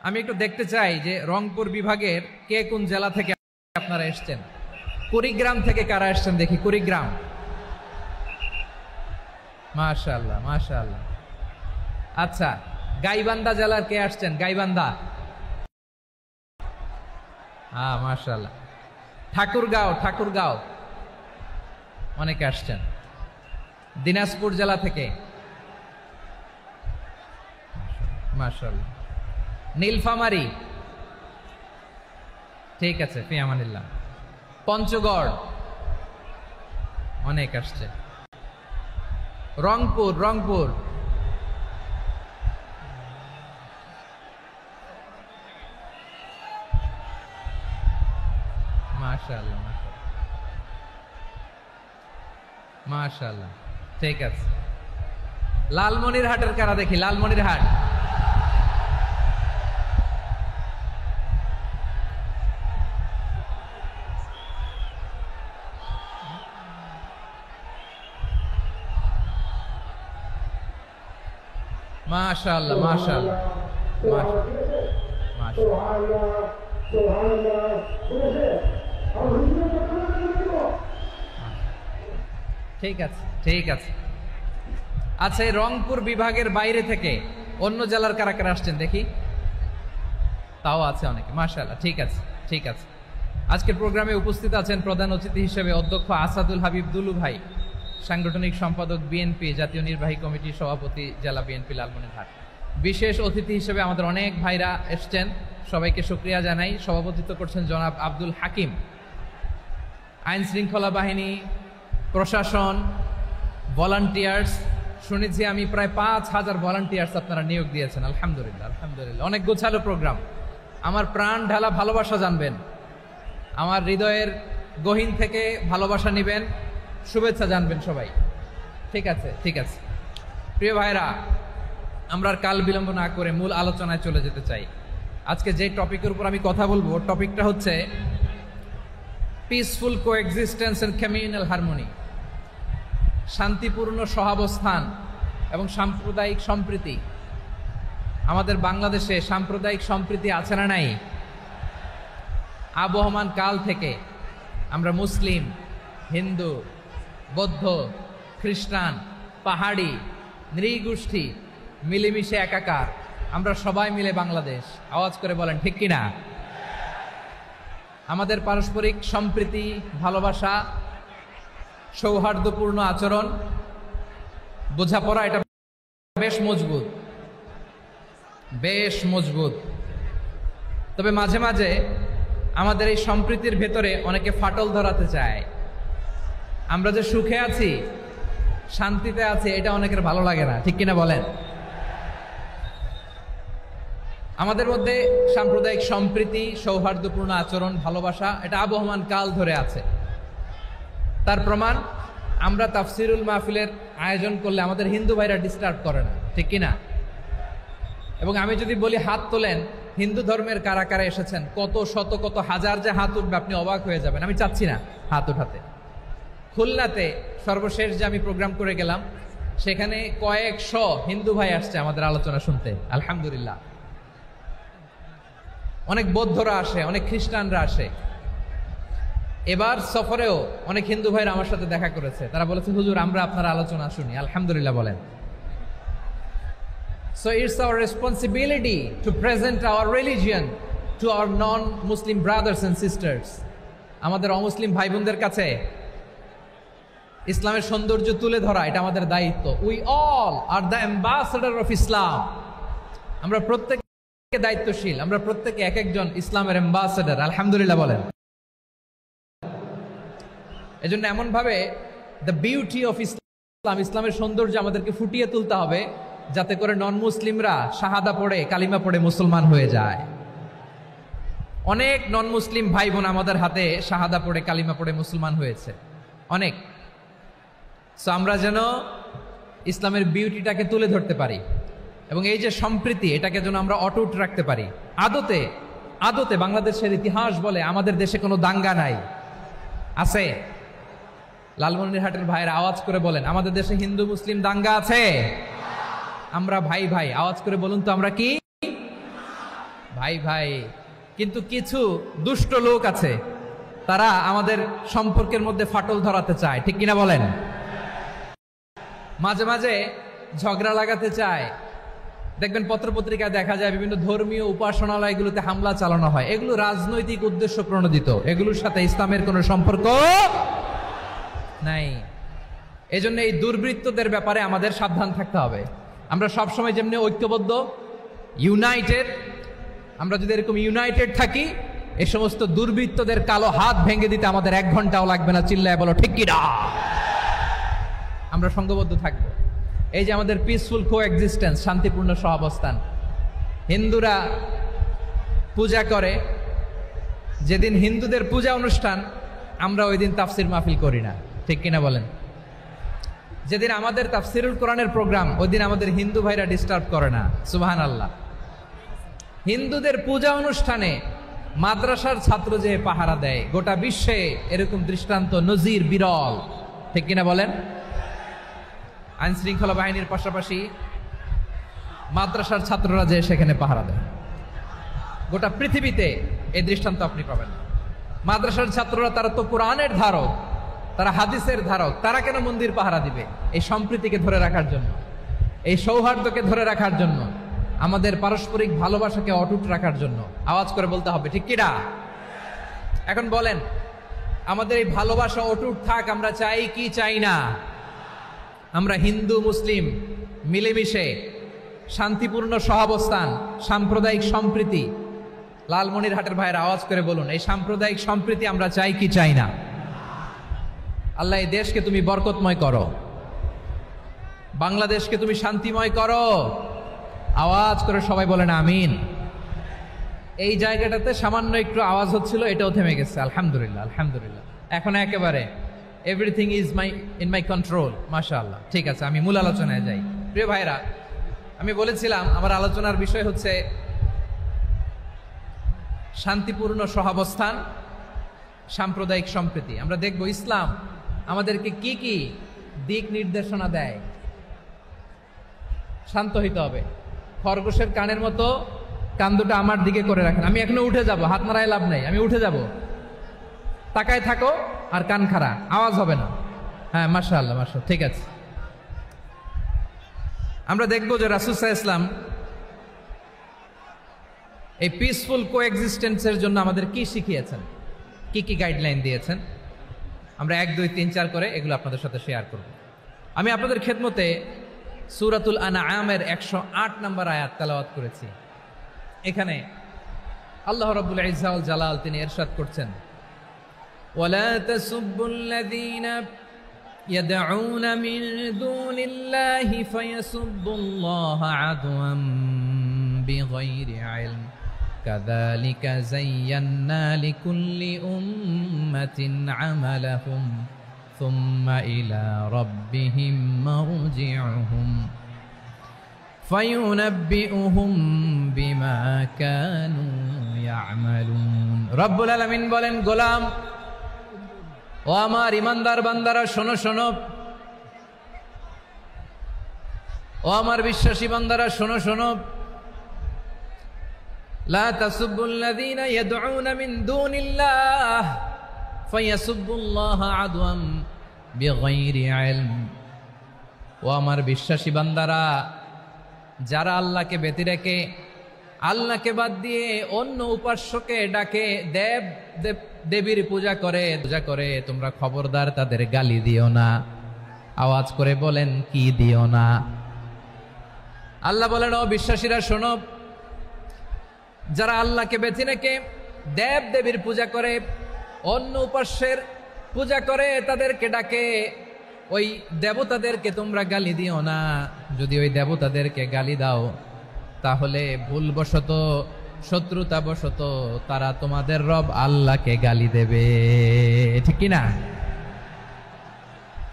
আমি একটু দেখতে চাই যে রংপুর বিভাগের কে কোন জেলা থেকে আপনারা এসেছেন। কুড়িগ্রাম থেকে কারা এসেছেন দেখি। কুড়িগ্রাম, মাশাআল্লাহ মাশাআল্লাহ। আচ্ছা, গাইবান্ধা জেলার কে আসছেন? গাইবান্ধা, হ্যাঁ মাশাআল্লাহ। ঠাকুরগাঁও, ঠাকুরগাঁও অনেকে আসছেন। দিনাজপুর জেলা থেকে মাশাআল্লাহ। নীলফামারী, ঠিক আছে, ফি আমানিল্লাহ। পঞ্চগড় অনেক আসছে। রংপুর, রংপুর মাশাআল্লাহ মাশাআল্লাহ, ঠিক আছে। লালমনিরহাটের কারা দেখি। লালমনিরহাট, মাশাআল্লাহ মাশাআল্লাহ ঠিক আছে ঠিক আছে। আচ্ছা, এই রংপুর বিভাগের বাইরে থেকে অন্য জেলার কারা কারা আসছেন দেখি। তাও আছে অনেকে, মাশাআল্লাহ, ঠিক আছে ঠিক আছে। আজকের প্রোগ্রামে উপস্থিত আছেন প্রধান অতিথি হিসেবে অধ্যক্ষ আসাদুল হাবিব দুলু ভাই, সাংগঠনিক সম্পাদক বিএনপি, জাতীয় নির্বাহী কমিটির সভাপতি, জেলা বিএনপি লালমনিরহাট। বিশেষ অতিথি হিসেবে আমাদের অনেক ভাইরা এসছেন, সবাইকে শুকরিয়া জানাই। সভাপতিত্ব করছেন জনাব আব্দুল হাকিম। আইন শৃঙ্খলা বাহিনী, প্রশাসন, ভলান্টিয়ার্স, শুনেছি আমি প্রায় ৫,০০০ ভলান্টিয়ার্স আপনারা নিয়োগ দিয়েছেন। আলহামদুলিল্লাহ আলহামদুলিল্লাহ, অনেক গোছালো প্রোগ্রাম। আমার প্রাণ ঢালা ভালোবাসা জানবেন, আমার হৃদয়ের গহীন থেকে ভালোবাসা নিবেন, শুভেচ্ছা জানবেন সবাই। ঠিক আছে ঠিক আছে। প্রিয় ভাইরা, আমরা আর কাল বিলম্ব না করে মূল আলোচনায় চলে যেতে চাই। আজকে যে টপিকের উপর আমি কথা বলবো, টপিকটা হচ্ছে peaceful coexistence and communal harmony, শান্তিপূর্ণ সহাবস্থান এবং সাম্প্রদায়িক সম্প্রীতি। আমাদের বাংলাদেশে সাম্প্রদায়িক সম্প্রীতি আছে না নাই? আবহমান কাল থেকে আমরা মুসলিম, হিন্দু, বৌদ্ধ, খ্রিস্টান, পাহাড়ি, নৃগোষ্ঠী মিলেমিশে একাকার, আমরা সবাই মিলে বাংলাদেশ। আওয়াজ করে বলেন ঠিক কিনা? আমাদের পারস্পরিক সম্প্রীতি, ভালোবাসা, সৌহার্দ্যপূর্ণ আচরণ, বোঝাপড়া, এটা বেশ মজবুত, বেশ মজবুত। তবে মাঝে মাঝে আমাদের এই সম্প্রীতির ভেতরে অনেকে ফাটল ধরাতে চায়। আমরা যে সুখে আছি, শান্তিতে আছি, এটা অনেকের ভালো লাগে না, ঠিক কিনা বলেন? আমাদের মধ্যে সাম্প্রদায়িক সম্প্রীতি, সৌহার্দ্যপূর্ণ আচরণ, ভালোবাসা, এটা আবহমান কাল ধরে আছে। তার প্রমাণ, আমরা তাফসিরুল মাহফিলের আয়োজন করলে আমাদের হিন্দু ভাইরা ডিস্টার্ব করে না, ঠিক কিনা? এবং আমি যদি বলি হাত তোলেন, হিন্দু ধর্মের কারা কারা এসেছেন, কত শত কত হাজার যে হাত উঠবে, আপনি অবাক হয়ে যাবেন। আমি চাচ্ছি না হাত উঠাতে। খুলনাতে সর্বশেষ যে আমি প্রোগ্রাম করে গেলাম, সেখানে কয়েকশ হিন্দু ভাই আসছে আমাদের আলোচনা শুনতে, আলহামদুলিল্লাহ। অনেক বৌদ্ধরা আসে, অনেক খ্রিস্টানরা আসে। এবার সফরেও অনেক হিন্দু ভাইরা আমার সাথে দেখা করেছে। তারা বলেছে, হুজুর আমরা আপনার আলোচনা শুনি। আলহামদুলিল্লাহ বলেন। So it's our responsibility to present our religion to our non-Muslim brothers and sisters. আমাদের অমুসলিম ভাই বোনদের কাছে ইসলামের সৌন্দর্য তুলে ধরা, এটা আমাদের দায়িত্ব। We all are the ambassador of Islam. আমরা প্রত্যেকে দায়িত্বশীল, আমরা প্রত্যেকে এক একজন ইসলামের অ্যাম্বাসেডর। আলহামদুলিল্লাহ বলেন। এজন্য এমন ভাবে দ্য বিউটি অফ ইসলাম, ইসলামের সৌন্দর্য আমাদেরকে ফুটিয়ে তুলতে হবে, যাতে করে নন মুসলিমরা শাহাদা পড়ে, কালিমা পড়ে মুসলমান হয়ে যায়। অনেক নন মুসলিম ভাই বোন আমাদের হাতে শাহাদা পড়ে, কালিমা পড়ে মুসলমান হয়েছে অনেক। সো আমরা যেন ইসলামের বিউটিটাকে তুলে ধরতে পারি, এবং এই যে সম্প্রীতি, এটাকে যেন আমরা অটুট রাখতে পারি। আদতে আদতে বাংলাদেশের ইতিহাস বলে আমাদের দেশে কোনো দাঙ্গা নাই, আছে? লালমনিরহাটের ভাইয়েরা আওয়াজ করে বলেন, আমাদের দেশে হিন্দু মুসলিম দাঙ্গা আছে? আমরা ভাই ভাই, আওয়াজ করে বলুন তো আমরা কি? ভাই ভাই, কিন্তু কিছু দুষ্ট লোক আছে, তারা আমাদের সম্পর্কের মধ্যে ফাটল ধরাতে চায়, ঠিক কিনা বলেন? মাঝে মাঝে ঝগড়া লাগাতে চায়। দেখবেন পত্রপত্রিকায় দেখা যায় বিভিন্ন ধর্মীয় উপাসনালয়গুলোতে হামলা চালানো হয়। এগুলো রাজনৈতিক উদ্দেশ্য প্রণোদিত, এগুলোর সাথে ইসলামের কোনো সম্পর্ক নাই। এজন্য এই দুর্বৃত্তদের ব্যাপারে আমাদের সাবধান থাকতে হবে। আমরা সবসময় যেমনি ঐক্যবদ্ধ, ইউনাইটেড, আমরা যদি এরকম ইউনাইটেড থাকি, এই সমস্ত দুর্বৃত্তদের কালো হাত ভেঙে দিতে আমাদের 1 ঘন্টাও লাগবে না। চিল্লায় বলো ঠিক কিনা? আমরা সংঘবদ্ধ থাকবো। এই যে আমাদের পিসফুল কোএক্সিস্টেন্স, শান্তিপূর্ণ সহাবস্থান। হিন্দুরা পূজা করে, যেদিন হিন্দুদের পূজা অনুষ্ঠান, আমরা ওই দিন তাফসির মাহফিল করি না, ঠিক কিনা বলেন? যেদিন আমাদের তাফসিরুল কোরআনের প্রোগ্রাম, ওই দিন আমাদের হিন্দু ভাইরা ডিস্টার্ব করে না। সুবহানাল্লাহ। হিন্দুদের পূজা অনুষ্ঠানে মাদ্রাসার ছাত্র যে পাহারা দেয়, গোটা বিশ্বে এরকম দৃষ্টান্ত নজির বিরল, ঠিক কিনা বলেন? আইন শৃঙ্খলা বাহিনীর পাশাপাশি মাদ্রাসার ছাত্ররা যে সেখানে পাহারা দেয়, গোটা পৃথিবীতে এই দৃষ্টান্ত আপনি পাবেন। মাদ্রাসার ছাত্ররা, তারা তো কোরআনের ধারক, তারা হাদিসের ধারক, তারা কেন মন্দির পাহারা দিবে? এই সম্প্রীতিকে ধরে রাখার জন্য, এই সৌহার্দ্যকে ধরে রাখার জন্য, আমাদের পারস্পরিক ভালোবাসাকে অটুট রাখার জন্য। আওয়াজ করে বলতে হবে ঠিক কিনা? এখন বলেন, আমাদের এই ভালোবাসা অটুট থাক, আমরা চাই কি চাই না? আমরা হিন্দু মুসলিম মিলেমিশে শান্তিপূর্ণ সহাবস্থান, সাম্প্রদায়িক সম্প্রীতি। লালমনিরহাটের ভাইয়ের আওয়াজ করে বলুন, এই সাম্প্রদায়িক সম্প্রীতি আমরা চাই কি চাই না? আল্লাহ এই দেশকে তুমি বরকতময় করো, বাংলাদেশকে তুমি শান্তিময় করো। আওয়াজ করে সবাই বলেন আমিন। এই জায়গাটাতে সামান্য একটু আওয়াজ হচ্ছিল, এটাও থেমে গেছে। আলহামদুলিল্লাহ, আলহামদুলিল্লাহ। এখন একেবারে everything is in my control. মাশাআল্লাহ। ঠিক আছে, আমি মূল আলোচনায় যাই। প্রিয় ভাইরা, আমি বলেছিলাম আমার আলোচনার বিষয় হচ্ছে শান্তিপূর্ণ সহাবস্থান, সাম্প্রদায়িক সম্প্রীতি। আমরা দেখব ইসলাম আমাদেরকে কি কি দিক নির্দেশনা দেয়। শান্ত হইতে হবে। খরগোশের কানের মতো কান দুটো আমার দিকে করে রাখেন। আমি এখনো উঠে যাব, হাত নাড়ায় লাভ নাই, আমি উঠে যাব। তাকায় থাকো আর কান খাড়া, আওয়াজ হবে না। হ্যাঁ, মাশাআল্লাহ, মাশাআল্লাহ, ঠিক আছে। আমরা দেখব যে রাসূল সাল্লাল্লাহু আলাইহি ওয়াসাল্লাম এই পিসফুল কোএক্সিস্টেন্সের জন্য আমাদের কি শিখিয়েছেন, কি কি গাইডলাইন দিয়েছেন। আমরা 1, 2, 3, 4 করে এগুলো আপনাদের সাথে শেয়ার করব। আমি আপনাদের খেদমতে সূরাতুল আনআমের 108 নম্বর আয়াত তেলাওয়াত করেছি। এখানে আল্লাহ রাব্বুল ইজ্জা ওয়াল জালাল তিনি ইরশাদ করছেন, ওয়ালা তাসুব্বুল্লাযীনা ইয়াদউনা মিন দুনিল্লাহি ফায়াসুব্বুল্লাহা আদওয়াম বিগাইরি ইলম কাযালিকা যায়্যান্না লিকুল্লি উম্মাতিন আমালাহুম সুম্মা ইলা রাব্বিহিম মারজিউহুম ফায়ুনাব্বিউহুম বিমা কানু ইয়ামালুন। রব্বুল আলামিন বলেন, গোলাম ও আমার ইমানদার বান্দারা, শোনো শোনো। ও আমার বিশ্বাসী বান্দারা, শোনো শোনো। লা তাসুব্বুল্লাযীনা ইয়াদউনা মিন দুনিল্লাহ ফায়াসুব্বুল্লাহা আদওয়াম বিগাইরি ইলম। ও আমার বিশ্বাসী বান্দারা, যারা আল্লাহকে ব্যতি রেখে, আল্লাহকে বাদ দিয়ে অন্য উপাস্যকে ডাকে, দেবীর পূজা করে, তোমরা খবরদার তাদের গালি দিও না। আওয়াজ করে বলেন, কি দিও না? আল্লাহ বলেন, ও বিশ্বাসীরা শোনো, যারা আল্লাহকে বেছে রেখে দেবীর পূজা করে, অন্য উপাস্যের পূজা করে, তাদেরকে ডাকে, ওই দেবতাদেরকে তোমরা গালি দিও না। যদি ওই দেবতাদেরকে গালি দাও, তাহলে ভুলবশত, শত্রুতাবশত তারা তোমাদের রব আল্লাহকে গালি দেবে, ঠিক কি না?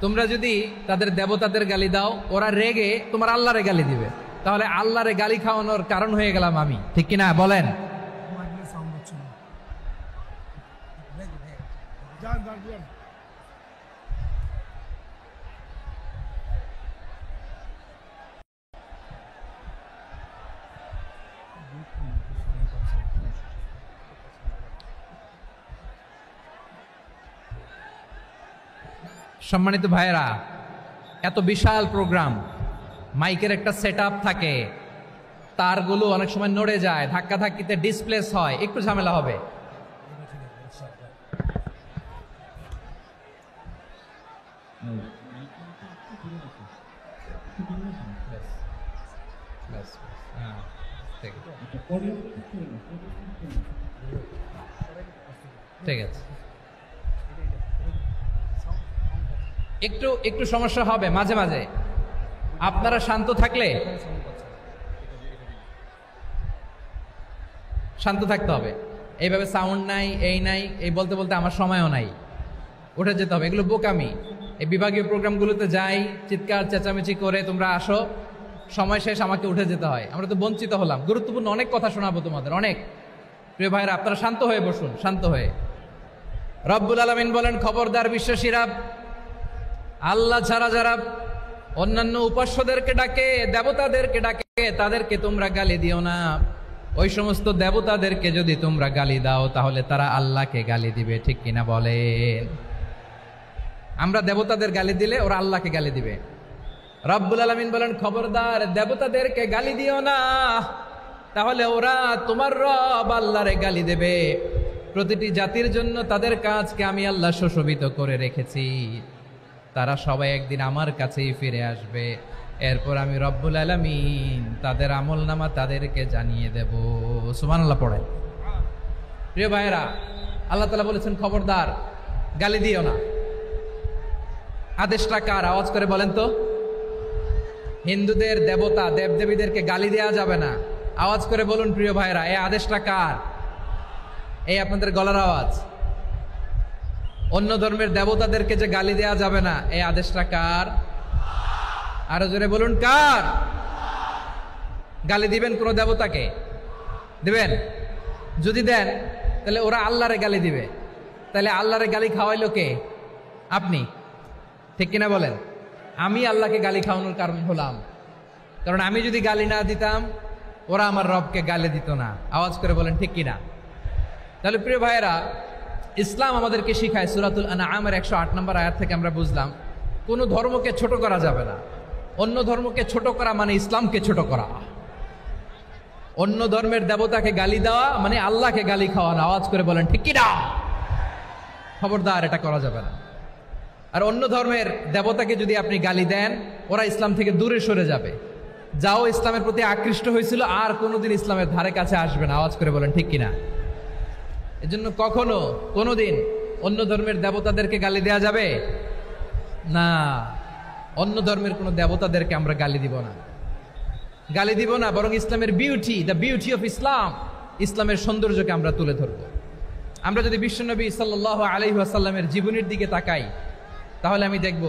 তোমরা যদি তাদের দেবতাদের গালি দাও, ওরা রেগে তোমার আল্লাহরে গালি দিবে, তাহলে আল্লাহরে গালি খাওয়ানোর কারণ হয়ে গেলাম আমি, ঠিক কি না? বলেন। সম্মানিত ভাইয়েরা, এত বিশাল প্রোগ্রাম, মাইকের একটা সেটআপ থাকে, তারগুলো অনেক সময় নড়ে যায়, ধাক্কা ধাক্কিতে ডিসপ্লেস হয়, একটু ঝামেলা হবে। ঠিক আছে, একটু একটু সমস্যা হবে মাঝে মাঝে। আপনারা শান্ত থাকলে, শান্ত থাকতে হবে। এইভাবে সাউন্ড নাই, এই নাই, এই বলতে বলতে আমার সময়ও নাই, উঠে যেতে হবে। এগুলো বোকামি। এই বিভাগীয় প্রোগ্রামগুলোতে যাই, চিৎকার চেঁচামেচি করে তোমরা আসো, সময় শেষ, আমাকে উঠে যেতে হয়। আমরা তো বঞ্চিত হলাম। গুরুত্বপূর্ণ অনেক কথা শোনাবো তোমাদের, অনেক। প্রিয় ভাইরা, আপনারা শান্ত হয়ে বসুন, শান্ত হয়ে। রব্বুল আলামিন বলেন, খবরদার বিশ্বাসীরা, আল্লাহ ছাড়া যারা অন্যান্য উপাস্যদেরকে ডাকে, দেবতাদেরকে ডাকে, তাদেরকে তোমরা গালি দিও না। ওই সমস্ত দেবতাদেরকে যদি তোমরা গালি দাও, তাহলে তারা আল্লাহকে গালি দিবে, ঠিক কিনা বলেন? আমরা দেবতাদের গালি দিলে ওরা আল্লাহকে গালি দিবে। রব্বুল আলামিন বলেন, খবরদার দেবতাদেরকে গালি দিও না, তাহলে ওরা তোমার রব আল্লাহরে গালি দেবে। প্রতিটি জাতির জন্য তাদের কাজকে আমি আল্লাহ সুশোভিত করে রেখেছি, তারা সবাই একদিন আমার কাছেই ফিরে আসবে। এরপর আমি রব্বুল আলামিন তাদের আমলনামা তাদেরকে জানিয়ে দেব। সুবহানাল্লাহ পড়েন। প্রিয় ভাইয়েরা, আল্লাহ তাআলা বলেছেন, খবরদার গালি দিও না। আদেশটা কার? আওয়াজ করে বলেন তো। হিন্দুদের দেবতা দেবদেবীদেরকে গালি দেওয়া যাবে না। আওয়াজ করে বলুন প্রিয় ভাইয়েরা, এই আদেশটা কার? এই আপনাদের গলার আওয়াজ। অন্য ধর্মের দেবতাদেরকে যে গালি দেওয়া যাবে না, এই আদেশটা কার? আরো জোরে বলুন, কার? গালি দিবেন কোন দেবতাকে? দিবেন? যদি দেন তাহলে ওরা আল্লাহরে গালি দিবে। তাহলে আল্লাহরে গালি খাওয়াইলো কে? আপনি, ঠিক কিনা বলেন? আমি আল্লাহকে গালি খাওয়ানোর কারণ হলাম, কারণ আমি যদি গালি না দিতাম, ওরা আমার রবকে গালি দিত না। আওয়াজ করে বলেন ঠিক কিনা? তাহলে প্রিয় ভাইয়েরা, ইসলাম আমাদেরকে শিখায়, সূরাতুল আনআমের 108 নম্বর আয়াত থেকে আমরা বুঝলাম, কোন ধর্মকে ছোট করা যাবে না। অন্য ধর্মকে ছোট করা মানে ইসলামকে ছোট করা। অন্য ধর্মের দেবতাকে গালি দেওয়া মানে আল্লাহকে গালি খাওয়ানো। আওয়াজ করে বলেন ঠিক কিনা? খবরদার, এটা করা যাবে না। আর অন্য ধর্মের দেবতাকে যদি আপনি গালি দেন, ওরা ইসলাম থেকে দূরে সরে যাবে। যাও ইসলামের প্রতি আকৃষ্ট হয়েছিল, আর কোনোদিন ইসলামের ধারে কাছে আসবে না। আওয়াজ করে বলেন ঠিক কিনা? এজন্য কখনো কোনোদিন অন্য ধর্মের দেবতাদেরকে গালি দেয়া যাবে না। অন্য ধর্মের কোনো দেবতাদেরকে আমরা গালি দিব না, গালি দিব না, বরং ইসলামের beauty, the beauty of Islam, ইসলামের সৌন্দর্যকে আমরা তুলে ধরব। আমরা যদি বিশ্বনবী সাল্লাল্লাহু আলাইহি ওয়াসাল্লামের জীবনের দিকে তাকাই, তাহলে আমি দেখব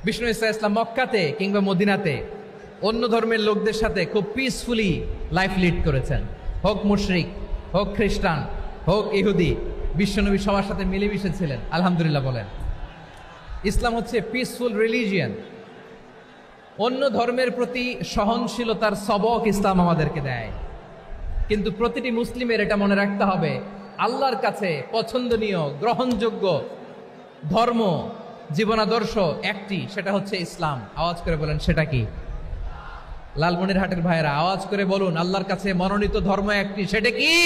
বিষ্ণু ইসলাম মক্কাতে কিংবা মদিনাতে অন্য ধর্মের লোকদের সাথে খুব পিসফুলি লাইফ লিড করেছেন। হোক মুশরিক, হোক খ্রিস্টান, হোক ইহুদি, বিশ্বনবী সবার সাথে মিলেমিশে ছিলেন। আলহামদুলিল্লাহ বলেন। ইসলাম হচ্ছে পিসফুল রিলিজিয়ান। অন্য ধর্মের প্রতি সহনশীলতার সবক ইসলাম আমাদেরকে দেয়। কিন্তু প্রতিটি মুসলিমের এটা মনে রাখতে হবে, আল্লাহর কাছে পছন্দনীয় গ্রহণযোগ্য ধর্ম, জীবনাদর্শ একটি, সেটা হচ্ছে ইসলাম। আওয়াজ করে বলেন সেটা কি? লালমনিরহাটের ভাইয়েরা আওয়াজ করে বলুন, আল্লাহর কাছে মনোনীত ধর্ম একটি, সেটা কি?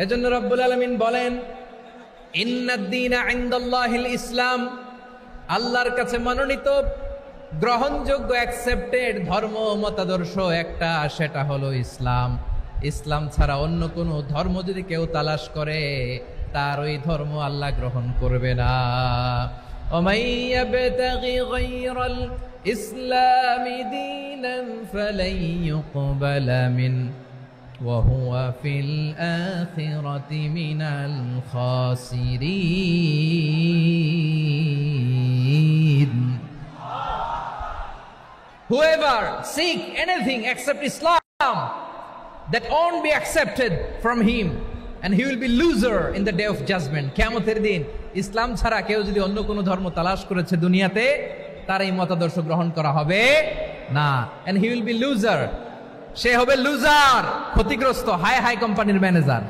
এজন্য রব্বুল আলামিন বলেন, ইন্নাদ-দীনা ইনদাল্লাহিল ইসলাম, আল্লাহর কাছে মনোনীত গ্রহণযোগ্য অ্যাকসেপ্টেড ধর্ম মতাদর্শ একটা, সেটা হলো ইসলাম। ইসলাম ছাড়া অন্য কোনো ধর্ম যদি কেউ তালাশ করে, তার ওই ধর্ম আল্লাহ গ্রহণ করবে না। ওমাই ইয়াবতাগি গায়রাল ইসলামি দীনান ফালাই ইউকবালা মিন ওয়া হুয়া ফিল আখিরাতি মিনাল খাসিরিন। Whoever seek anything except Islam, that won't be accepted from him, and he will be loser in the day of judgment. কিয়ামতের দিন ইসলাম ছাড়া কেউ যদি অন্য কোনো ধর্ম তালাশ করেছে দুনিয়াতে, তার এই মতাদর্শ গ্রহণ করা হবে না। and he will be loser, সে হবে লুজার, ক্ষতিগ্রস্ত, হাই হাই কোম্পানির ম্যানেজার।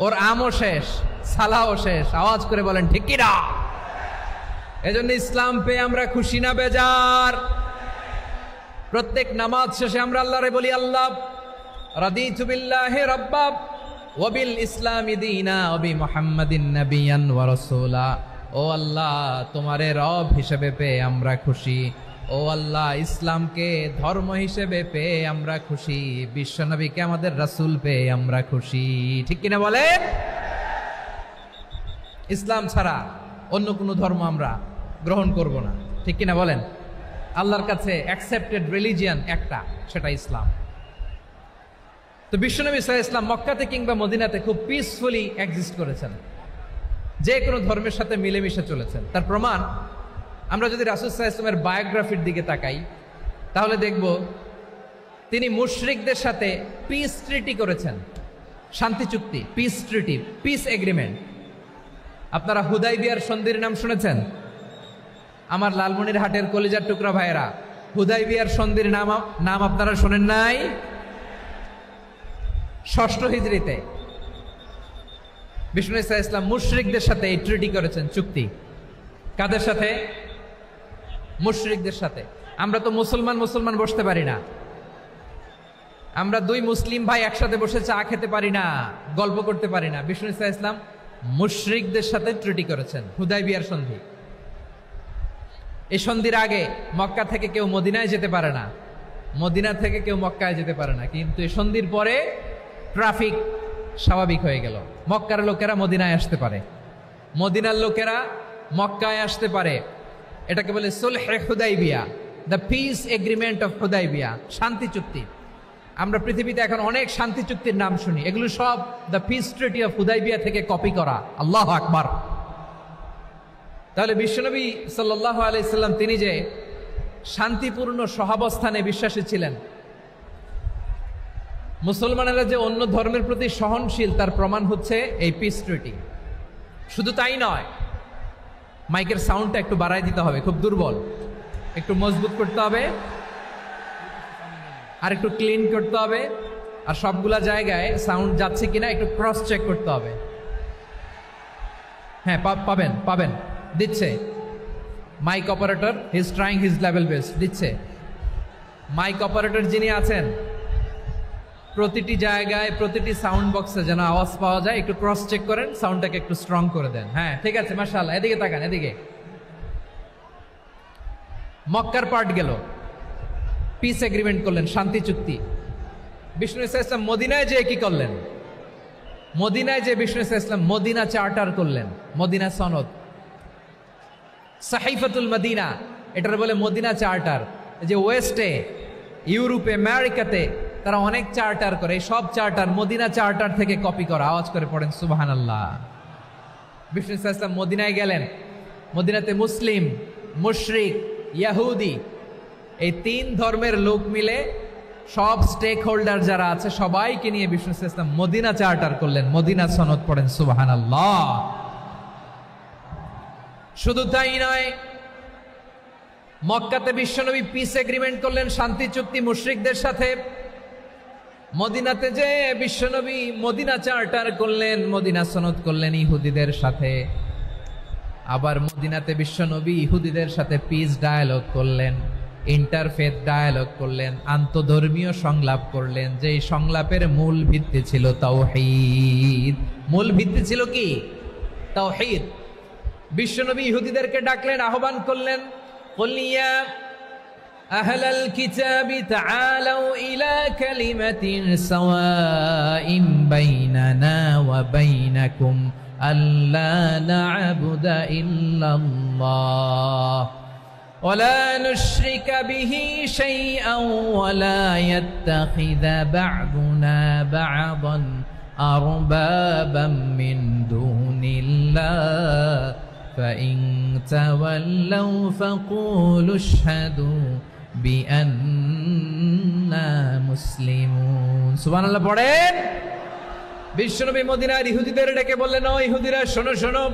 ওর আমও শেষ, সালাও শেষ। আওয়াজ করে বলেন ঠিক কিনা? এজন্য ইসলাম পেয়ে আমরা খুশি না বেজার? প্রত্যেক নামাজ শেষে আমরা আল্লাহরে বলি, আল্লাহ রাদিতু বিল্লাহি রাব্বা ওয়া বিল ইসলামি দীনা ওয়া বি মুহাম্মাদিন নাবিয়ান ওয়া রাসূলা। ও আল্লাহ, তোমারে রব হিসেবে পেয়ে আমরা খুশি। ও আল্লাহ, ইসলামকে ধর্ম হিসেবে পেয়ে আমরা খুশি। বিশ্বনবীকে আমাদের রাসূল পেয়ে আমরা খুশি। ঠিক কিনা বলেন? ইসলাম ছাড়া অন্য কোনো ধর্ম আমরা গ্রহণ করব না। ঠিক কিনা বলেন? আল্লাহর কাছে অ্যাকসেপ্টেড রিলিজিয়ান একটা, সেটা ইসলাম। তো বিশ্বনবী সাল্লাল্লাহু আলাইহি ওয়াসাল্লাম মক্কাতে কিংবা মদিনাতে খুব পিসফুলি এক্সিস্ট করেছেন, যে কোনো ধর্মের সাথে মিলেমিশে চলেছেন। তার প্রমাণ আমরা যদি রাসূল সাল্লাল্লাহু আলাইহি ওয়াসাল্লামের বায়োগ্রাফির দিকে তাকাই, তাহলে দেখব তিনি মুশরিকদের সাথে পিস ট্রিটি করেছেন, শান্তি চুক্তি, পিস ট্রিটি, পিস এগ্রিমেন্ট। আপনারা হুদাইবিয়ার সন্ধির নাম শুনেছেন? আমার লালমনিরহাটের কলিজার টুকরা ভাইয়েরা, হুদাইবিয়ার সন্ধির নাম আপনারা শোনেন নাই? ষষ্ঠ হিজরিতে বিষ্ণু ঈসা ইসলাম মুশরিকদের সাথে এই ট্রিটি করেছেন, চুক্তি। কাদের সাথে? মুশরিকদের সাথে। আমরা তো মুসলমান বসতে পারি না, আমরা দুই মুসলিম ভাই একসাথে বসে চা খেতে পারি না, গল্প করতে পারি না। বিষ্ণু ঈসা ইসলাম মুশরিকদের সাথে ট্রিটি করেছেন, হুদাইবিয়ার সন্ধি। এই সন্ধির আগে মক্কা থেকে কেউ মদিনায় যেতে পারে না, মদিনা থেকে কেউ মক্কায় যেতে পারে না। কিন্তু এই সন্ধির পরে ট্রাফিক স্বাভাবিক হয়ে গেল। মক্কার লোকেরা মদিনায় আসতে পারে, মদিনার লোকেরা মক্কায় আসতে পারে। এটাকে বলে সুলহে Hudaibiya, the peace agreement of Hudaibiya, শান্তি চুক্তি। আমরা পৃথিবীতে এখন অনেক শান্তি চুক্তির নাম শুনি, এগুলো সব the piece treaty of Hudaibiya থেকে কপি করা। আল্লাহু আকবার। তাহলে বিশ্বনবী সাল্লাল্লাহু আলাইহি সাল্লাম তিনি যে শান্তিপূর্ণ সহাবস্থানে বিশ্বাসী ছিলেন, মুসলমানেরা যে অন্য ধর্মের প্রতি সহনশীল, তার প্রমাণ হচ্ছে এই পিস ট্রিটি। শুধু তাই নয়, মাইকের সাউন্ডটা একটু বাড়াই দিতে হবে, খুব দুর্বল, একটু মজবুত করতে হবে, আর একটু ক্লিন করতে হবে, আর সবগুলা জায়গায় সাউন্ড যাচ্ছে কিনা একটু ক্রস চেক করতে হবে। হ্যাঁ, পাবেন দিচ্ছে mic operator, he is trying his level best, দিচ্ছে। মাইক অপারেটর যিনি আছেন, প্রতিটি জায়গায় প্রতিটি সাউন্ড বক্সে যেন আওয়াজ পাওয়া যায়, একটু ক্রস চেক করেন, সাউন্ডটাকে একটু স্ট্রং করে দেন। হ্যাঁ, ঠিক আছে, মাশাআল্লাহ। এদিকে তাকান, এদিকে। মক্কার পার্ট গেল, পিস এগ্রিমেন্ট করলেন, শান্তি চুক্তি। বিষ্ণু ঈসা ইসলাম মদিনায় যে কি করলেন? মদিনায় যে বিষ্ণু ঈসা ইসলাম মদিনা চার্টার করলেন, মদিনা সনদ, সাহিফাতুল মদিনা, এটার বলে মদিনা চার্টার। যে ওয়েস্টে, ইউরোপে, আমেরিকাতে তারা অনেক চার্টার করে, সব চার্টার মদিনা চার্টার থেকে কপি করা। আওয়াজ করে পড়েন সুবহানাল্লাহ। বিষ্ণু ঈসা ইসলাম মদিনায় গেলেন, মদিনাতে মুসলিম, মুশরিক, ইয়াহুদি, এই তিন ধর্মের লোক মিলে সব স্টেক হোল্ডার যারা আছে সবাইকে নিয়ে বিষ্ণু ঈসা ইসলাম মদিনা চার্টার করলেন, মদিনা সনদ। পড়েন সুবহানাল্লাহ। শুধু তাই নয়, মক্কাতে বিশ্বনবী পিস এগ্রিমেন্ট করলেন, শান্তি চুক্তি মুশরিকদের সাথে। মদিনাতে যে বিশ্বনবী মদিনা চার্টার করলেন, মদিনা সনদ করলেন ইহুদিদের সাথে। আবার মদিনাতে বিশ্বনবী ইহুদিদের সাথে পিস ডায়ালগ করলেন, ইন্টারফেথ ডায়ালগ করলেন, আন্তধর্মীয় সংলাপ করলেন। যে সংলাপের মূল ভিত্তি ছিল তাওহীদ। মূল ভিত্তি ছিল কি? তাওহীদ। বিশ্বনবী ইহুদিদেরকে ডাকলেন, আহ্বান করলেন, কুল ইয়া আহলাল কিতাবি তাআলাউ ইলা কালিমাতিন সাওয়াইন বাইনানা ওয়া বাইনাকুম আল্লা না'বুদা ইল্লাল্লাহ ওয়া লা নুশরিকা বিহি শাইআন ওয়া লা ইয়াত্তাখিযা বা'দুনা বা'দান আরবাবাম মিন দুনিল্লাহ فإن تولوا فقولوا اشهدوا بأننا مسلمون। সুবহানাল্লাহ পড়েন। বিশ্বনবী মদিনার ইহুদিদের ডেকে বললেন, ও ইহুদিরা, শোনো শোনো,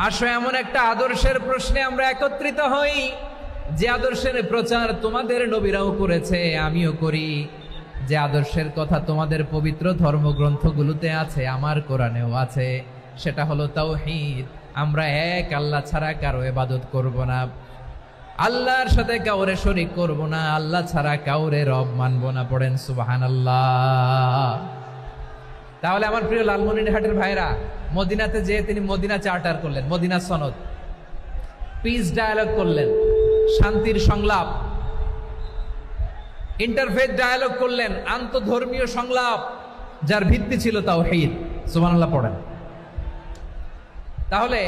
আসো এমন একটা আদর্শের প্রশ্নে আমরা একত্রিত হই, যে আদর্শের প্রচার তোমাদের নবীরাও করেছে, আমিও করি, যে আদর্শের কথা তোমাদের পবিত্র ধর্মগ্রন্থগুলোতে আছে, আমার কোরআনেও আছে। সেটা হলো তাওহীদ। আমরা এক আল্লাহ ছাড়া কারো ইবাদত করব না, আল্লাহর সাথে কাউরে শরীক করব না, আল্লাহ ছাড়া কাউরে রব মানব না। পড়েন সুবহানাল্লাহ। তাহলে আমার প্রিয় লালমনিরহাটের ভাইরা, মদিনাতে যেয়ে তিনি মদিনা চার্টার করলেন, মদিনা সনদ, পিস ডায়ালগ করলেন, শান্তির সংলাপ, ইন্টারফেথ ডায়ালগ করলেন, আন্তধর্মীয় সংলাপ যার ভিত্তি ছিল তাওহীদ। সুবহানাল্লাহ পড়েন। তাহলে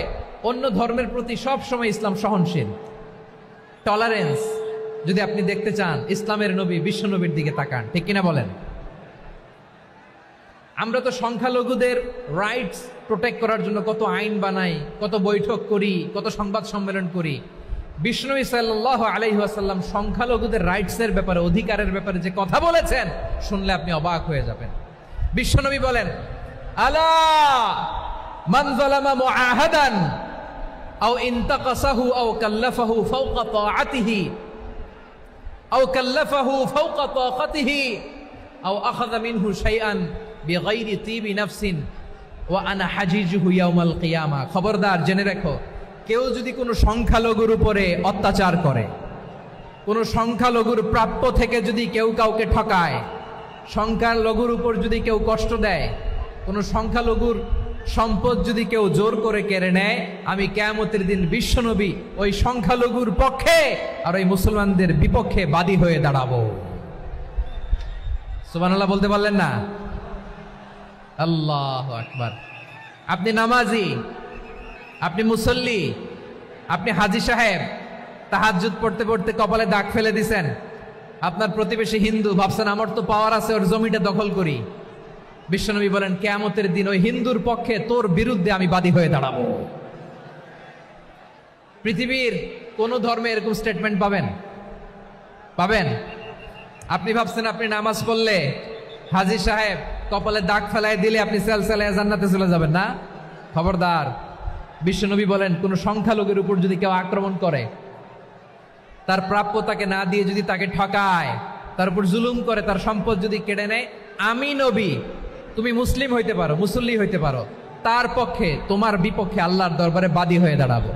অন্য ধর্মের প্রতি সব সময় ইসলাম সহনশীল, টলারেন্স। যদি আপনি দেখতে চান ইসলামের নবী বিশ্ব নবীর দিকে তাকান, ঠিক কিনা বলেন? আমরা তো সংখ্যালঘুদের রাইটস প্রোটেক্ট করার জন্য কত আইন বানাই, কত বৈঠক করি, কত সংবাদ সম্মেলন করি। বিষ্ণু সাল্লাল্লাহু আলাইহি ওয়াসাল্লাম সংখ্যালঘুদের রাইটসের ব্যাপারে, অধিকারের ব্যাপারে যে কথা বলেছেন, শুনলে আপনি অবাক হয়ে যাবেন। বিশ্বনবী বলেন, আলা মান যালামা মুআহাদান আও ইনতাকাসাহু আও কাল্লাফাহু ফাওকা তাআতিহি আও কাল্লাফাহু ফাওকা তাকাতিহি আও আখাযা মিনহু শাইআন বিগাইরি তিবি নাফসিন ওয়া আনা হাজিজুহু ইয়াউমাল কিয়ামা। খবরদার, জেনে রাখো, কেউ যদি কোনো সংখ্যালঘুর উপরে অত্যাচার করে, কোনো সংখ্যালঘুর প্রাপ্য থেকে যদি কেউ কাউকে ঠকায়, সংখ্যালঘুর উপর যদি কেউ কষ্ট দেয়, কোনো সংখ্যালঘুর সম্পদ যদি কেউ জোর করে কেড়ে নেয়, আমি কিয়ামতের দিন বিশ্বনবী ওই সংখ্যালঘুর পক্ষে আর ওই মুসলমানদের বিপক্ষে বাদী হয়ে দাঁড়াবো। সুবহানাল্লাহ বলতে পারলেন না? আল্লাহু আকবার। আপনি নামাজি, আপনি মুসল্লি, আপনি হাজী সাহেব, তাহাজ্জুদ পড়তে পড়তে কপালে দাগ ফেলে দিছেন, আপনার প্রতিবেশী হিন্দু, ভাবছেন আমার তো পাওয়ার আছে, ওর জমিটা দখল করি। বিশ্বনবী বলেন, কিয়ামতের দিন ওই হিন্দুর পক্ষে তোর বিরুদ্ধে আমি বাদী হয়ে দাঁড়াবো। পৃথিবীর কোন ধর্মে এরকম স্টেটমেন্ট পাবেন? পাবেন? আপনি ভাবছেন আপনি নামাজ পড়লে হাজী সাহেব কপালে দাগ ফেলায় দিলে আপনি সেলসেলায় জান্নাতে চলে যাবেন না? খবরদার। বিশ্বনবী বলেন, কোন সংখ্যালঘুর উপর যদি কেউ আক্রমণ করে, তার প্রাপ্য তাকে না দিয়ে যদি তাকে ঠকায়, তার উপর জুলুম করে, তার সম্পদ যদি কেড়ে নেয়, আমি নবী, তুমি মুসলিম হইতে পারো, মুসল্লি হইতে পারো, তার পক্ষে, তোমার বিপক্ষে আল্লাহর দরবারে বাদী হয়ে দাঁড়াবো।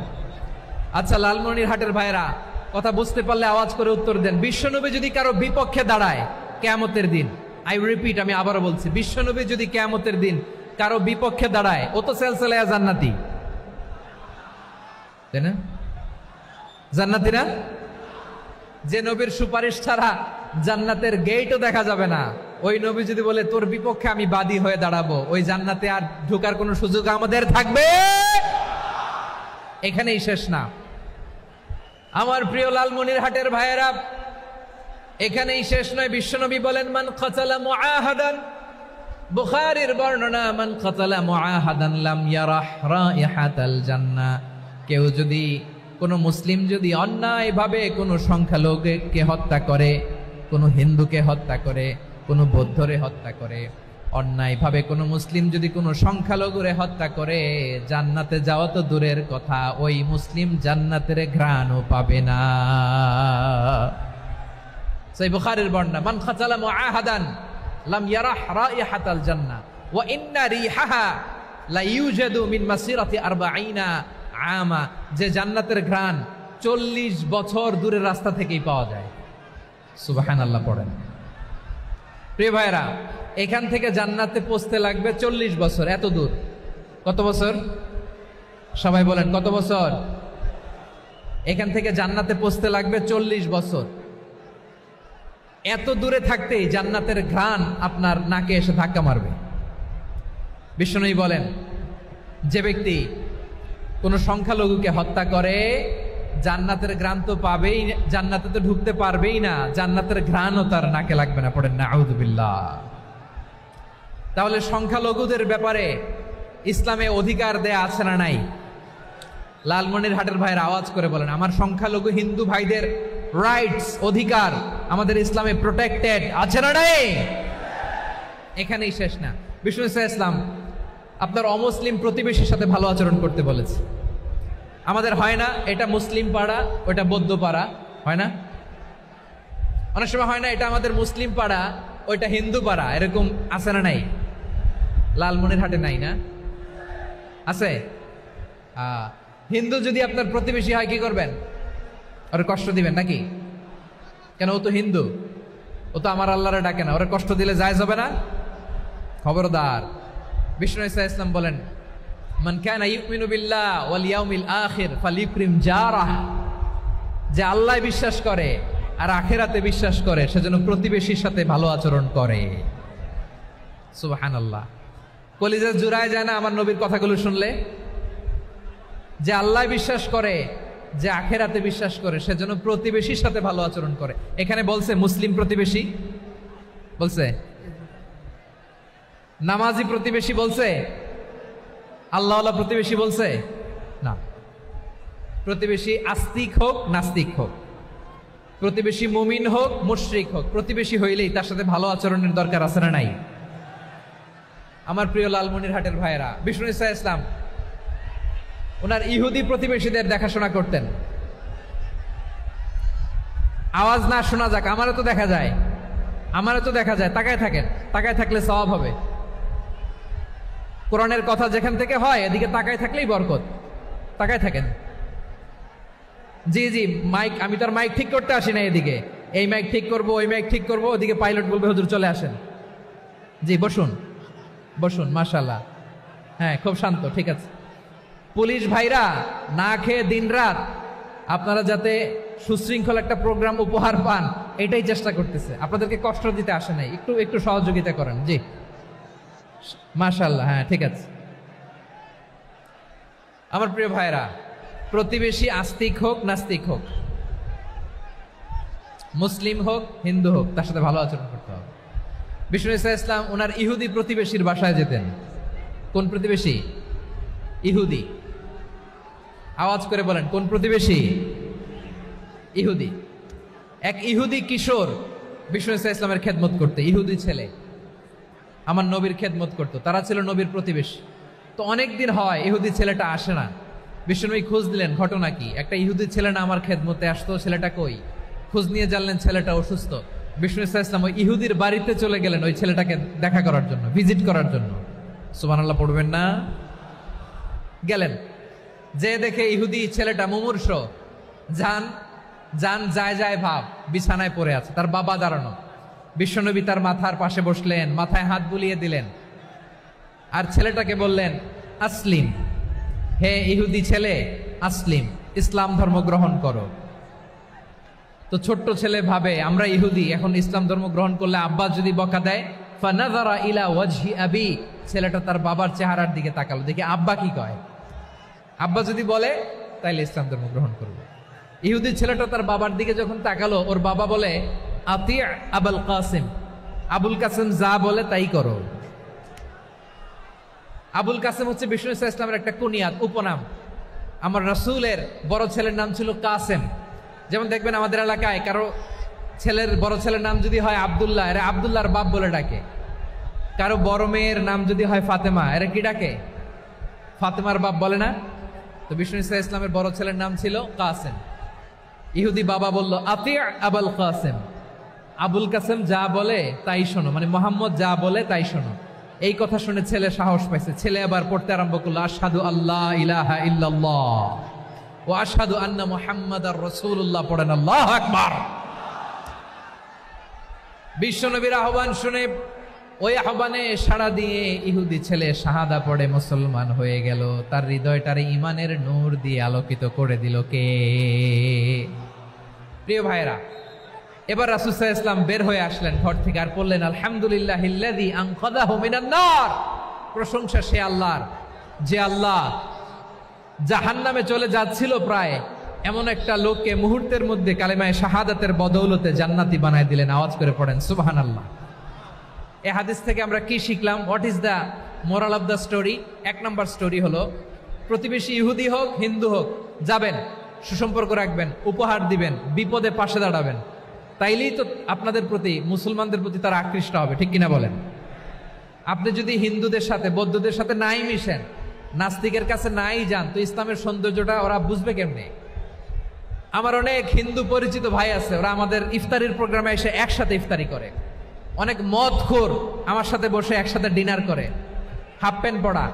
আচ্ছা লালমনিরহাটের ভাইরা, কথা বুঝতে পারলে আওয়াজ করে উত্তর দেন। বিশ্বনবী যদি কারো বিপক্ষে দাঁড়ায় কিয়ামতের দিন, আই রিপিট, আমি আবারও বলছি, বিশ্বনবী যদি কিয়ামতের দিন কারো বিপক্ষে দাঁড়ায়, ও তো সেলসেলায়া জান্নাতি, তাই না? জান্নাতি না? যে নবীর সুপারিশ ছাড়া জান্নাতের গেটও দেখা যাবে না, ওই নবী যদি বলে তোর বিপক্ষে আমি বাদী হয়ে দাঁড়াবো, ওই জান্নাতে আর ঢোকার কোনো সুযোগ আমাদের থাকবে? এখানেই শেষ না আমার প্রিয় লালমনিরহাটের ভাইয়েরা, এখানেই শেষ নয়। বিশ্বনবী বলেন, মান কাতালা মুআহাদান, বুখারীর বর্ণনা, মান কাতালা মুআহাদান লাম ইয়ারাহ রাইহাতাল জান্নাহ। কেউ যদি, কোনো মুসলিম যদি অন্যায়ভাবে কোনো সংখ্যালঘুকে হত্যা করে, কোনো হিন্দুকে হত্যা করে, কোনো বৌদ্ধরে হত্যা করে, অন্যায়ভাবে কোনো মুসলিম যদি কোনো সংখ্যালঘুরে হত্যা করে, জান্নাতে যাওয়া তো দূরের কথা, ওই মুসলিম জান্নাতের ঘ্রাণও পাবে না। সেই বুখারীর বর্ণনা, মান কাতালা মুআহাদান লাম ইয়ারাহ রাইহাতাল জান্নাহ ওয়া ইন্না রিহাহা লা ইউজাদু মিন মাসিরাতি 40 আমা। যে জান্নাতের ঘ্রাণ 40 বছর দূরের রাস্তা থেকেই পাওয়া যায়। সুবহানাল্লাহ পড়েন। প্রিয় ভাইরা, এখান থেকে জান্নাতে পৌঁছতে লাগবে 40 বছর। এত দূর, কত বছর? সবাই বলেন কত বছর? এখান থেকে জান্নাতে পৌঁছতে লাগবে 40 বছর। এত দূরে থাকতেই জান্নাতের ঘ্রাণ আপনার নাকে এসে ধাক্কা মারবে। বিষ্ণুই বলেন, যে ব্যক্তি কোন সংখ্যালঘুকে হত্যা করে, জান্নাতের ঘ্রাণ তো পাবেই, জান্নাতে তো ঢুকতে পারবেই না, জান্নাতের ঘ্রাণও তার নাকে লাগবে না। পড়েন নাউযুবিল্লাহ। তাহলে সংখ্যালঘুদের ব্যাপারে ইসলামে অধিকার দেয়া আছে না নাই? লালমনিরহাটের ভাইয়ের আওয়াজ করে বলেন, আমার সংখ্যালঘু হিন্দু ভাইদের রাইটস, অধিকার আমাদের ইসলামে প্রোটেক্টেড আছে না নাই? এখানেই শেষ না। বিষ্ণু ইসলাম আপনার অমুসলিম প্রতিবেশীর সাথে ভালো আচরণ করতে বলেছে। আমাদের হয় না, এটা মুসলিম পাড়া, ওটা বৌদ্ধ পাড়া, হয় না? অনেক সময় হয় না, এটা আমাদের মুসলিম পাড়া, ওইটা হিন্দু পাড়া, এরকম আছে না নাই? লালমনিরহাটে নাই না? আছে? হিন্দু যদি আপনার প্রতিবেশী হয় কি করবেন? ওর কষ্ট দিবেন নাকি? কেন, ও তো হিন্দু, ও তো আমার আল্লাহরে ডাকে না, ওরা কষ্ট দিলে জায়েজ হবে না? খবরদার। বিষ্ণু ঈসা ইসলাম বলেন, মান কানা ইউমিনু বিল্লাহ ওয়াল ইয়াউমিল আখির ফালিউকরিম জারাহ, যে আল্লাহ বিশ্বাস করে আর আখিরাতে বিশ্বাস করে সেজন্য প্রতিবেশীর সাথে ভালো আচরণ করে। সুবহানাল্লাহ। কলিজা জুড়ায় যায় না আমার নবীর কথাগুলো শুনলে? যে আল্লাহ বিশ্বাস করে, যে আখিরাতে বিশ্বাস করে সেজন্য প্রতিবেশীর সাথে ভালো আচরণ করে। এখানে বলছে মুসলিম প্রতিবেশী বলছে, নামাজি প্রতিবেশী বলছে, আল্লাহওয়ালা প্রতিবেশী বলছে না। প্রতিবেশী আস্তিক হোক নাস্তিক হোক, প্রতিবেশী মুমিন হোক মুশরিক হোক, প্রতিবেশী হইলেই তার সাথে ভালো আচরণের দরকার আছে না নাই? আমার প্রিয় লালমনিরহাটের ভাইয়েরা, বিষ্ণু ঈসা ইসলাম ওনার ইহুদি প্রতিবেশীদের দেখাশোনা করতেন। আওয়াজ না শোনা যাক, আমারও তো দেখা যায়, আমারও তো দেখা যায়। তাকায় থাকেন, তাকায় থাকলে সওয়াব হবে। কোরআনের কথা যেখান থেকে হয় এদিকে তাকায় থাকলেই বরকত। তাকায় থাকেন। জি জি, মাইক, আমি তো আর মাইক ঠিক করতে আসি না এদিকে, এই মাইক ঠিক করব, ওই মাইক ঠিক করব, ওদিকে পাইলট বলবে হুজুর চলে আসেন। জি বসুন, বসুন, মাশাআল্লাহ। হ্যাঁ, খুব শান্ত, ঠিক আছে। পুলিশ ভাইরা না খেয়ে দিনরাত আপনারা যাতে সুশৃঙ্খল একটা প্রোগ্রাম উপহার পান এটাই চেষ্টা করতেছে, আপনাদেরকে কষ্ট দিতে আসে নাই, একটু একটু সহযোগিতা করেন। জি মাশাআল্লাহ, হ্যাঁ ঠিক আছে। আমার প্রিয় ভাইরা, প্রতিবেশী আস্তিক হোক নাস্তিক হোক, মুসলিম হোক হিন্দু হোক, তার সাথে ভালো আচরণ করতে হবে। বিষ্ণু ঈসা ইসলাম ওনার ইহুদি প্রতিবেশীর বাসায় যেতেন। কোন প্রতিবেশী? ইহুদি। আওয়াজ করে বলেন, কোন প্রতিবেশী? ইহুদি। এক ইহুদি কিশোর বিষ্ণু ঈসা ইসলামের খেদমত করতে, ইহুদি ছেলে আমার নবীর খেদমত করতো, তারা ছিল নবীর প্রতিবেশী। তো অনেক দিন হয় ইহুদি ছেলেটা আসে না। বিষ্ণুনবী খোঁজ দিলেন, ঘটনা কি? একটা ইহুদি ছেলে না আমার খেদমতে আসতো, ছেলেটা কই? খোঁজ নিয়ে জানলেন ছেলেটা অসুস্থ। বিষ্ণু ঈসা ইসলাম ওই ইহুদির বাড়িতে চলে গেলেন ওই ছেলেটাকে দেখা করার জন্য, ভিজিট করার জন্য। সুবহানাল্লাহ পড়বেন না? গেলেন, যে দেখে ইহুদি ছেলেটা মুমূর্ষ, জান জান যায় যায় ভাব, বিছানায় পড়ে আছে, তার বাবা দাঁড়ানো। বিশ্বনবী তার মাথার পাশে বসলেন, মাথায় হাত বুলিয়ে দিলেন, আর ছেলেটাকে বললেন আসলিম, হে ইহুদি ছেলে আসলিম, ইসলাম ধর্ম গ্রহণ করো। তো ছোট্ট ছেলে ভাবে আমরা ইহুদি, এখন ইসলাম ধর্ম গ্রহণ করলে আব্বা যদি বকা দেয়, ফানাযারা ইলা ওয়াজহি আবি, ছেলেটা তার বাবার চেহারার দিকে তাকালো, দেখি আব্বা কি কয়। আব্বা যদি বলে তাইলে ইসলাম ধর্ম গ্রহণ করবে। ইহুদি ছেলেটা তার বাবার দিকে যখন তাকালো, ওর বাবা বলে আতি আবুল কাসিম, আবুল কাসিম যা বলে তাই করো। আবুল কাসিম হচ্ছে বিষ্ণু ঈসা ইসলামের একটা কুনিয়াত, উপনাম। আমার রাসূলের বড় ছেলের নাম ছিল কাসেম। যেমন দেখবেন আমাদের এলাকায় কারো ছেলের বড় ছেলের নাম যদি হয় আব্দুল্লাহ, এরা আব্দুল্লাহর বাপ বলে ডাকে। কারো বড় মেয়ের নাম যদি হয় ফাতেমা, এরা কি ডাকে? ফাতেমার বাপ বলে না? তো বিষ্ণু ঈসা ইসলামের বড় ছেলের নাম ছিল কাসেম। ইহুদি বাবা বলল আতি আবুল কাসেম, আবুল কাসেম যা বলে তাই শোনো, মানে মোহাম্মদ যা বলে তাই শোনো। এই কথা শুনে ছেলে সাহস পাইছে, ছেলে আবার পড়তে আরম্ভ করলো আশহাদু আল্লাহ ইলাহা ইল্লাল্লাহ ওয়া আশহাদু আন্না মুহাম্মাদার রাসূলুল্লাহ, পড়েন আল্লাহু আকবার। বিশ্বনবীর আহ্বান শুনে ওই আহ্বানে সাড়া দিয়ে ইহুদি ছেলে শাহাদা পড়ে মুসলমান হয়ে গেল। তার হৃদয়টার ইমানের নূর দিয়ে আলোকিত করে দিল কে? প্রিয় ভাইরা, এবার রাসূল সাল্লাল্লাহু আলাইহি ওয়াসাল্লাম বের হয়ে আসলেন ঘর থেকে, আর বললেন আলহামদুলিল্লাহিল্লাযী আনকাযাহু মিনান নার, প্রশংসা সে আল্লাহর যে আল্লাহ জাহান্নামে চলে যাচ্ছিল প্রায় এমন একটা লোককে মুহূর্তের মধ্যে কালেমায়ে শাহাদাতের বদৌলতে জান্নাতি বানায় দিলেন। আওয়াজ করে পড়েন সুবহানাল্লাহ। এই হাদিস থেকে আমরা কি শিখলাম? What is the moral of the story? এক নম্বর স্টোরি হলো, প্রতিবেশী ইহুদি হোক হিন্দু হোক, যাবেন, সুসম্পর্ক রাখবেন, উপহার দিবেন, বিপদে পাশে দাঁড়াবেন, তাইলেই তো আপনাদের প্রতি, মুসলমানদের প্রতি তারা আকৃষ্ট হবে, ঠিক কিনা বলেন? আপনি যদি হিন্দুদের সাথে বৌদ্ধদের সাথে নাই মিশেন, নাস্তিকের কাছে নাই যান, তো ইসলামের সৌন্দর্যটা ওরা বুঝবে কেমনে? আমার অনেক হিন্দু পরিচিত ভাই আছে, ওরা আমাদের ইফতারির প্রোগ্রামে এসে একসাথে ইফতারি করে। অনেক মদখোর আমার সাথে বসে একসাথে ডিনার করে, হাফ প্যান্ট পরা,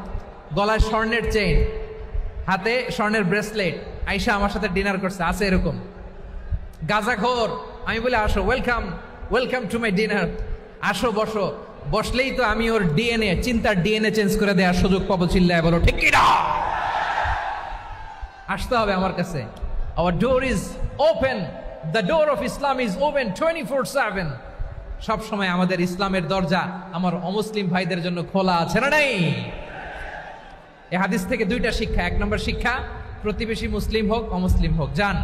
গলায় স্বর্ণের চেইন, হাতে স্বর্ণের ব্রেসলেট, আইসা আমার সাথে ডিনার করছে, আছে এরকম গাঁজাখোর। আমি বলি আসো, welcome welcome to my dinner, আসো বসো। বসলেই তো আমি ওর ডিএনএ, চিন্তার ডিএনএ চেঞ্জ করে দেওয়ার সুযোগ পাবো। চিল্লায় বলো ঠিক কি না? আসতে হবে আমার কাছে। Hour door is open, the door of Islam is open 24/7। সব সময় আমাদের ইসলামের দরজা আমার অমুসলিম ভাইদের জন্য খোলা আছে না নাই? এই হাদিস থেকে দুইটা শিক্ষা। এক নম্বর শিক্ষা, প্রতিবেশী মুসলিম হোক অমুসলিম হোক, যান,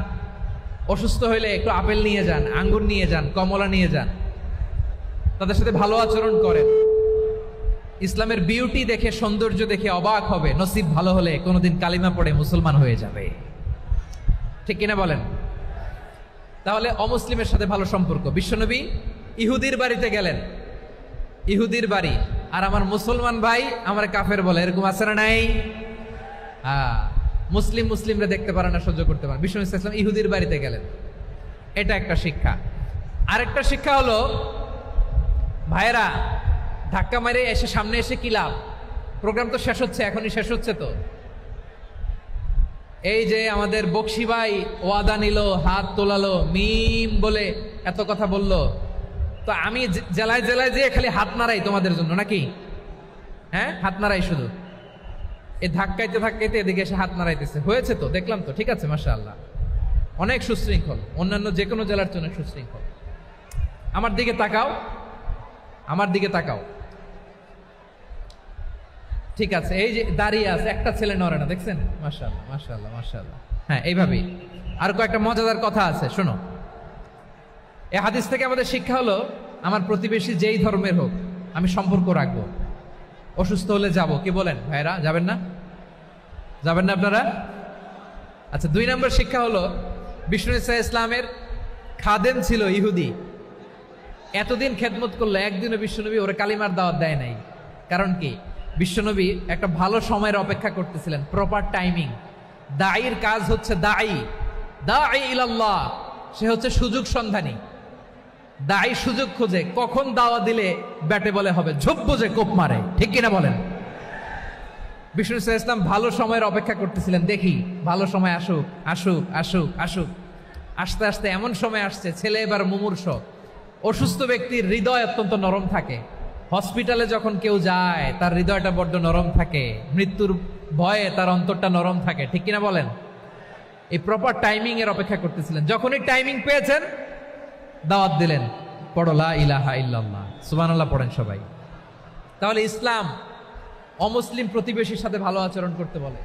অসুস্থ হইলে একটু আপেল নিয়ে যান, আঙ্গুর নিয়ে যান, কমলা নিয়ে যান, তাদের সাথে ভালো আচরণ করেন। ইসলামের বিউটি দেখে, সৌন্দর্য দেখে অবাক হবে, নসিব ভালো হলে কোনোদিন কালিমা পড়ে মুসলমান হয়ে যাবে। ঠিক কিনা বলেন? তাহলে অমুসলিমের সাথে ভালো সম্পর্ক। বিশ্বনবী ইহুদির বাড়িতে গেলেন, ইহুদির বাড়ি, আর আমার মুসলমান ভাই আমার কাফের বলে, এরকম আছে না নাই? মুসলিম মুসলিমরা দেখতে পারে না, সহ্য করতে পারে। বিশ্বনবী সাল্লাল্লাহু আলাইহি ওয়াসাল্লাম ইহুদির বাড়িতে গেলেন, এটা একটা শিক্ষা। আরেকটা শিক্ষা হলো, ভাইয়েরা ধাক্কা মারে এসে সামনে এসে কি লাভ? প্রোগ্রাম তো শেষ হচ্ছে, এখনই শেষ হচ্ছে। তো এই যে আমাদের বকশি ভাই ওয়াদা নিল, হাত তোলালো, মিম বলে এত কথা বলল, তো আমি জেলায় জেলায় যে খালি হাত নাড়াই তোমাদের জন্য নাকি? হ্যাঁ, হাত নাড়াই শুধু। এই ধাক্কাইতে ধাক্কাইতে এদিকে এসে হাত নাড়াইতেছে, হয়েছে তো, দেখলাম তো, ঠিক আছে, মাশাআল্লাহ, অনেক সুশৃঙ্খল, অন্যান্য যে কোনো জেলার জন্য সুশৃঙ্খল। আমার দিকে তাকাও, আমার দিকে তাকাও, ঠিক আছে। এই যে দাঁড়িয়ে আছে, একটা ছেলে নড়ে না, দেখছেন? মাশাআল্লাহ মাশাআল্লাহ মাশাআল্লাহ। হ্যাঁ, এইভাবেই। আর কয়েকটা মজাদার কথা আছে, শোনো। এই হাদিস থেকে আমাদের শিক্ষা হলো, আমার প্রতিবেশী যেই ধর্মের হোক আমি সম্পর্ক রাখবো। অসুস্থ হলে যাব, কি বলেন ভাইরা? যাবেন না? যাবেন না আপনারা? আচ্ছা, 2 নম্বর শিক্ষা হলো, বিষ্ণু ইসা ইসলামের খাদেম ছিল ইহুদি, এতদিন খেদমত করলো, একদিনও বিশ্বনবী ওরে কালিমার দাওয়াত দেয় নাই। কারণ কি? বিশ্বনবী একটা ভালো সময়ের অপেক্ষা করতেছিলেন, প্রপার টাইমিং। দায়ীর কাজ হচ্ছে দাঈ ইলাল্লাহ, সে হচ্ছে সুযোগ সন্ধানী। দায়ী সুযোগ খোঁজে, কখন দাওয়া দিলে ব্যাটে বলে হবে, ঝোপ বুঝে কোপ মারে, ঠিক কিনা বলেন? বিষ্ণু ইসলাম ভালো সময়ের অপেক্ষা করতেছিলেন, দেখি ভালো সময় আসুক আসুক আসুক আসুক। আস্তে আস্তে এমন সময় আসছে, ছেলে এবার মুমূর্ষ। অসুস্থ ব্যক্তির হৃদয় অত্যন্ত নরম থাকে। হসপিটালে যখন কেউ যায় তার হৃদয়টা বড্ড নরম থাকে, মৃত্যুর ভয়ে তার অন্তরটা নরম থাকে, ঠিক কিনা বলেন? এই প্রপার টাইমিং এর অপেক্ষা করতেছিলেন। যখনই টাইমিং পেয়েছেন, দাওয়াত দিলেন, পড়ো লা ইলাহা ইল্লাল্লাহ, সুবহানাল্লাহ পড়েন সবাই। তাহলে ইসলাম অমুসলিম প্রতিবেশীর সাথে ভালো আচরণ করতে বলে।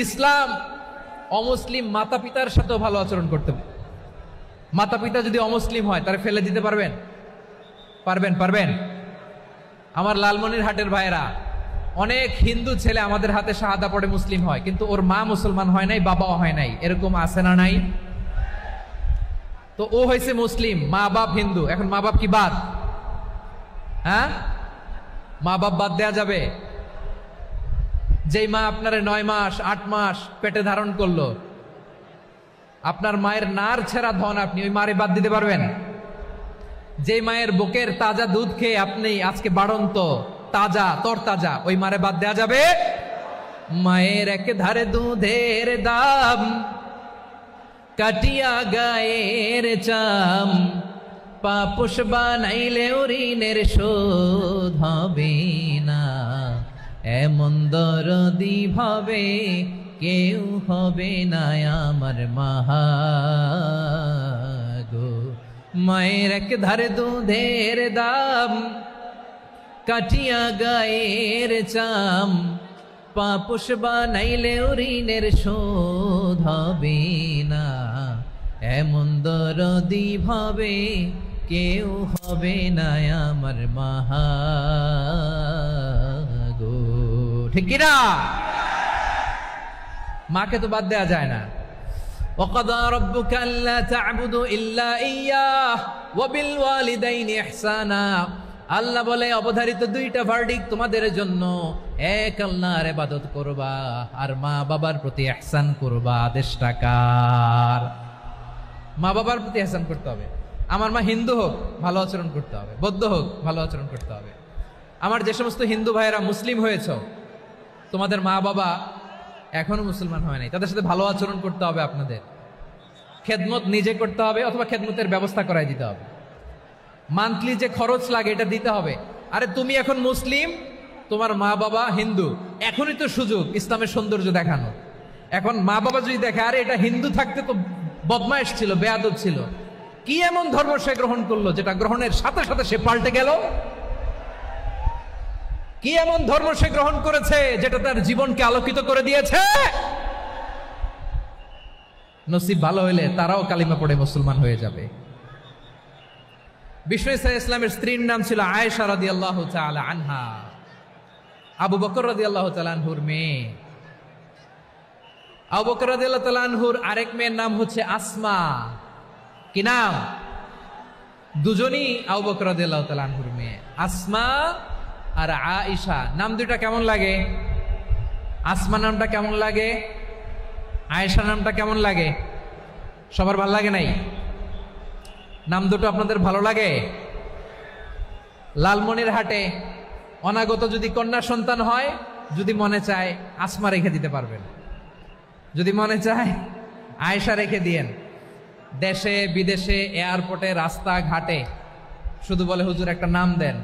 ইসলাম অমুসলিম মাতা পিতার সাথেও ভালো আচরণ করতে বলে। মাতা পিতা যদি অমুসলিম হয়, তারা ফেলে দিতে পারবেন? পারবেন? পারবেন? আমার লালমনিরহাটের ভাইয়েরা, অনেক হিন্দু ছেলে আমাদের হাতে শাহাদা পড়ে মুসলিম হয়, কিন্তু ওর মা মুসলমান হয় নাই, বাবাও হয় নাই, এরকম আছে না নাই? তো ও হয়েছে মুসলিম, মা বাপ হিন্দু, এখন মা বাপ কি বাদ? হ্যাঁ, মা বাপ বাদ দেয়া যাবে? যেই মা আপনারে 9 মাস 8 মাস পেটে ধারণ করলো, আপনার মায়ের নার ছেঁড়া ধন, আপনি ওই মারে বাদ দিতে পারবেন? যে মায়ের বুকের তাজা দুধ খেয়ে আপনি আজকে বাড়ন্ত তাজা তরতাজা, ওই মারে বাদ দেয়া যাবে? মায়ের এক ধারে দুধের দাম, কাটিয়া গায়ের চাম, পাপুষ বানাইলে ঋণের শোধ হবে না, এমন দরদি ভাবে কেউ হবে না আমার মাহা গো। মায়ের এক ধারে দুধের দাম, কাটিয়া গায়ের চাম, পাপুষ বানাইলে ঋণের শোধ হবে না, এমন দরদি ভাবে কেউ হবে না আমার মাহা গো, ঠিক কিনা? মাকে তো বাদ দেওয়া যায় না। وَقَضَى رَبُّكَ أَلَّا تَعْبُدُوا إِلَّا إِيَّاهُ وَبِالْوَالِدَيْنِ إِحْسَانًا। আল্লাহ বলে, অবধারিত 2টা ভার্ডিক তোমাদের জন্য, এক আল্লাহর ইবাদত করবা আর মা বাবার প্রতি ইহসান করবা। আদেশটা কার? মা বাবার প্রতি ইহসান করতে হবে। আমার মা হিন্দু হোক, ভালো আচরণ করতে হবে, বৌদ্ধ হোক, ভালো আচরণ করতে হবে। আমার যে সমস্ত হিন্দু ভাইয়েরা মুসলিম হয়েছ, তোমাদের মা বাবা এখনো মুসলমান হয় নাই, তাদের সাথে ভালো আচরণ করতে হবে আপনাদের। খেদমত নিজে করতে হবে অথবা খেদমতের ব্যবস্থা করাই দিতে হবে। মান্থলি যে খরচ লাগে এটা দিতে হবে। আরে তুমি এখন মুসলিম, তোমার মা বাবা হিন্দু, এখনই তো সুযোগ ইসলামের সৌন্দর্য দেখানো। এখন মা বাবা যদি দেখে আরে এটা হিন্দু থাকতে তো বদমাইশ ছিল, বেয়াদব ছিল, কি এমন ধর্ম সে গ্রহণ করলো যেটা গ্রহণের সাথে সাথে সে পাল্টে গেল? কি এমন ধর্ম সে গ্রহণ করেছে যেটা তার জীবনকে আলোকিত করে দিয়েছে? নসিব ভালো হইলে তারাও কালিমা পড়ে মুসলমান হয়ে যাবে। বিষ্ণু ইসলামের স্ত্রীর নাম ছিল আয়েশা রাদিয়াল্লাহু তাআলা আনহা, আবু বকর রাদিয়াল্লাহু তাআলা আনহুর মেয়ে। আবু বকর রাদিয়াল্লাহু তাআলা আনহুর আরেক মেয়ের নাম হচ্ছে আসমা। কি নাম? দুজনই আবু বকর রাদিয়াল্লাহু তাআলা আনহুর মেয়ে, আসমা আর আয়েশা। নাম দুইটা কেমন লাগে? আসমা নামটা কেমন লাগে? আয়েশা নামটা কেমন লাগে? সবার ভালো লাগে নাই? নাম দুটো আপনাদের ভালো লাগে? লালমনির হাটে অনাগত যদি কন্যা সন্তান হয়, যদি মনে চায় আসমা রেখে দিতে পারবেন, যদি মনে চায় আয়েশা রেখে দিয়েন। দেশে বিদেশে এয়ারপোর্টে রাস্তাঘাটে শুধু বলে হুজুর একটা নাম দেন,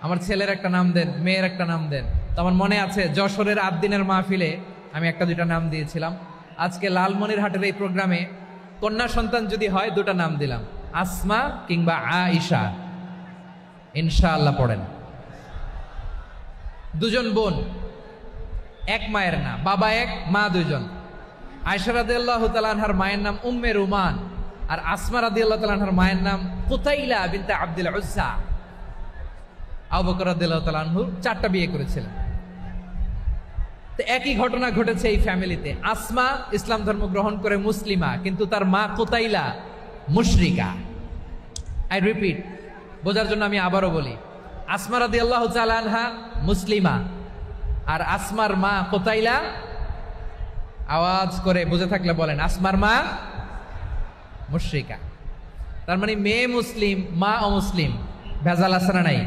আমার ছেলের একটা নাম দেন, মেয়ের একটা নাম দেন। তো আমার মনে আছে যশোরের আদ্দিনের মাহফিলে আমি একটা দুইটা নাম দিয়েছিলাম। আজকে লালমনির হাটের এই প্রোগ্রামে কন্যা সন্তান যদি হয় দুটা নাম দিলাম, আসমা কিংবা আয়েশা। ইনশাআল্লাহ পড়েন। দুজন বোন, এক মায়ের না, বাবা এক মা দুইজন। আয়েশা রাদিয়াল্লাহু তাআলা আনহার মায়ের নাম উম্মে রুমান, আর আসমা রাদিয়াল্লাহু তাআলা আনহার মায়ের নাম কুতাইলা বিনতে আব্দুল উজ্জা। আবু বকর রাদিয়াল্লাহু তাআলা আনহু 4টা বিয়ে করেছিলেন। তো একই ঘটনা ঘটেছে এই ফ্যামিলিতে। আসমা ইসলাম ধর্ম গ্রহণ করে মুসলিমা, কিন্তু তার মা কুতাইলা মুশরিকা। আই রিপিট, বোঝার জন্য আমি আবারও বলি, আসমা রাদিয়াল্লাহু তাআলা আনহা মুসলিমা, আর আসমার মা কুতাইলা, আওয়াজ করে বুঝে থাকলে বলেন, আসমার মা মুশরিকা। তার মানে মেয়ে মুসলিম, মা অমুসলিম। ভেজাল আছে না নাই?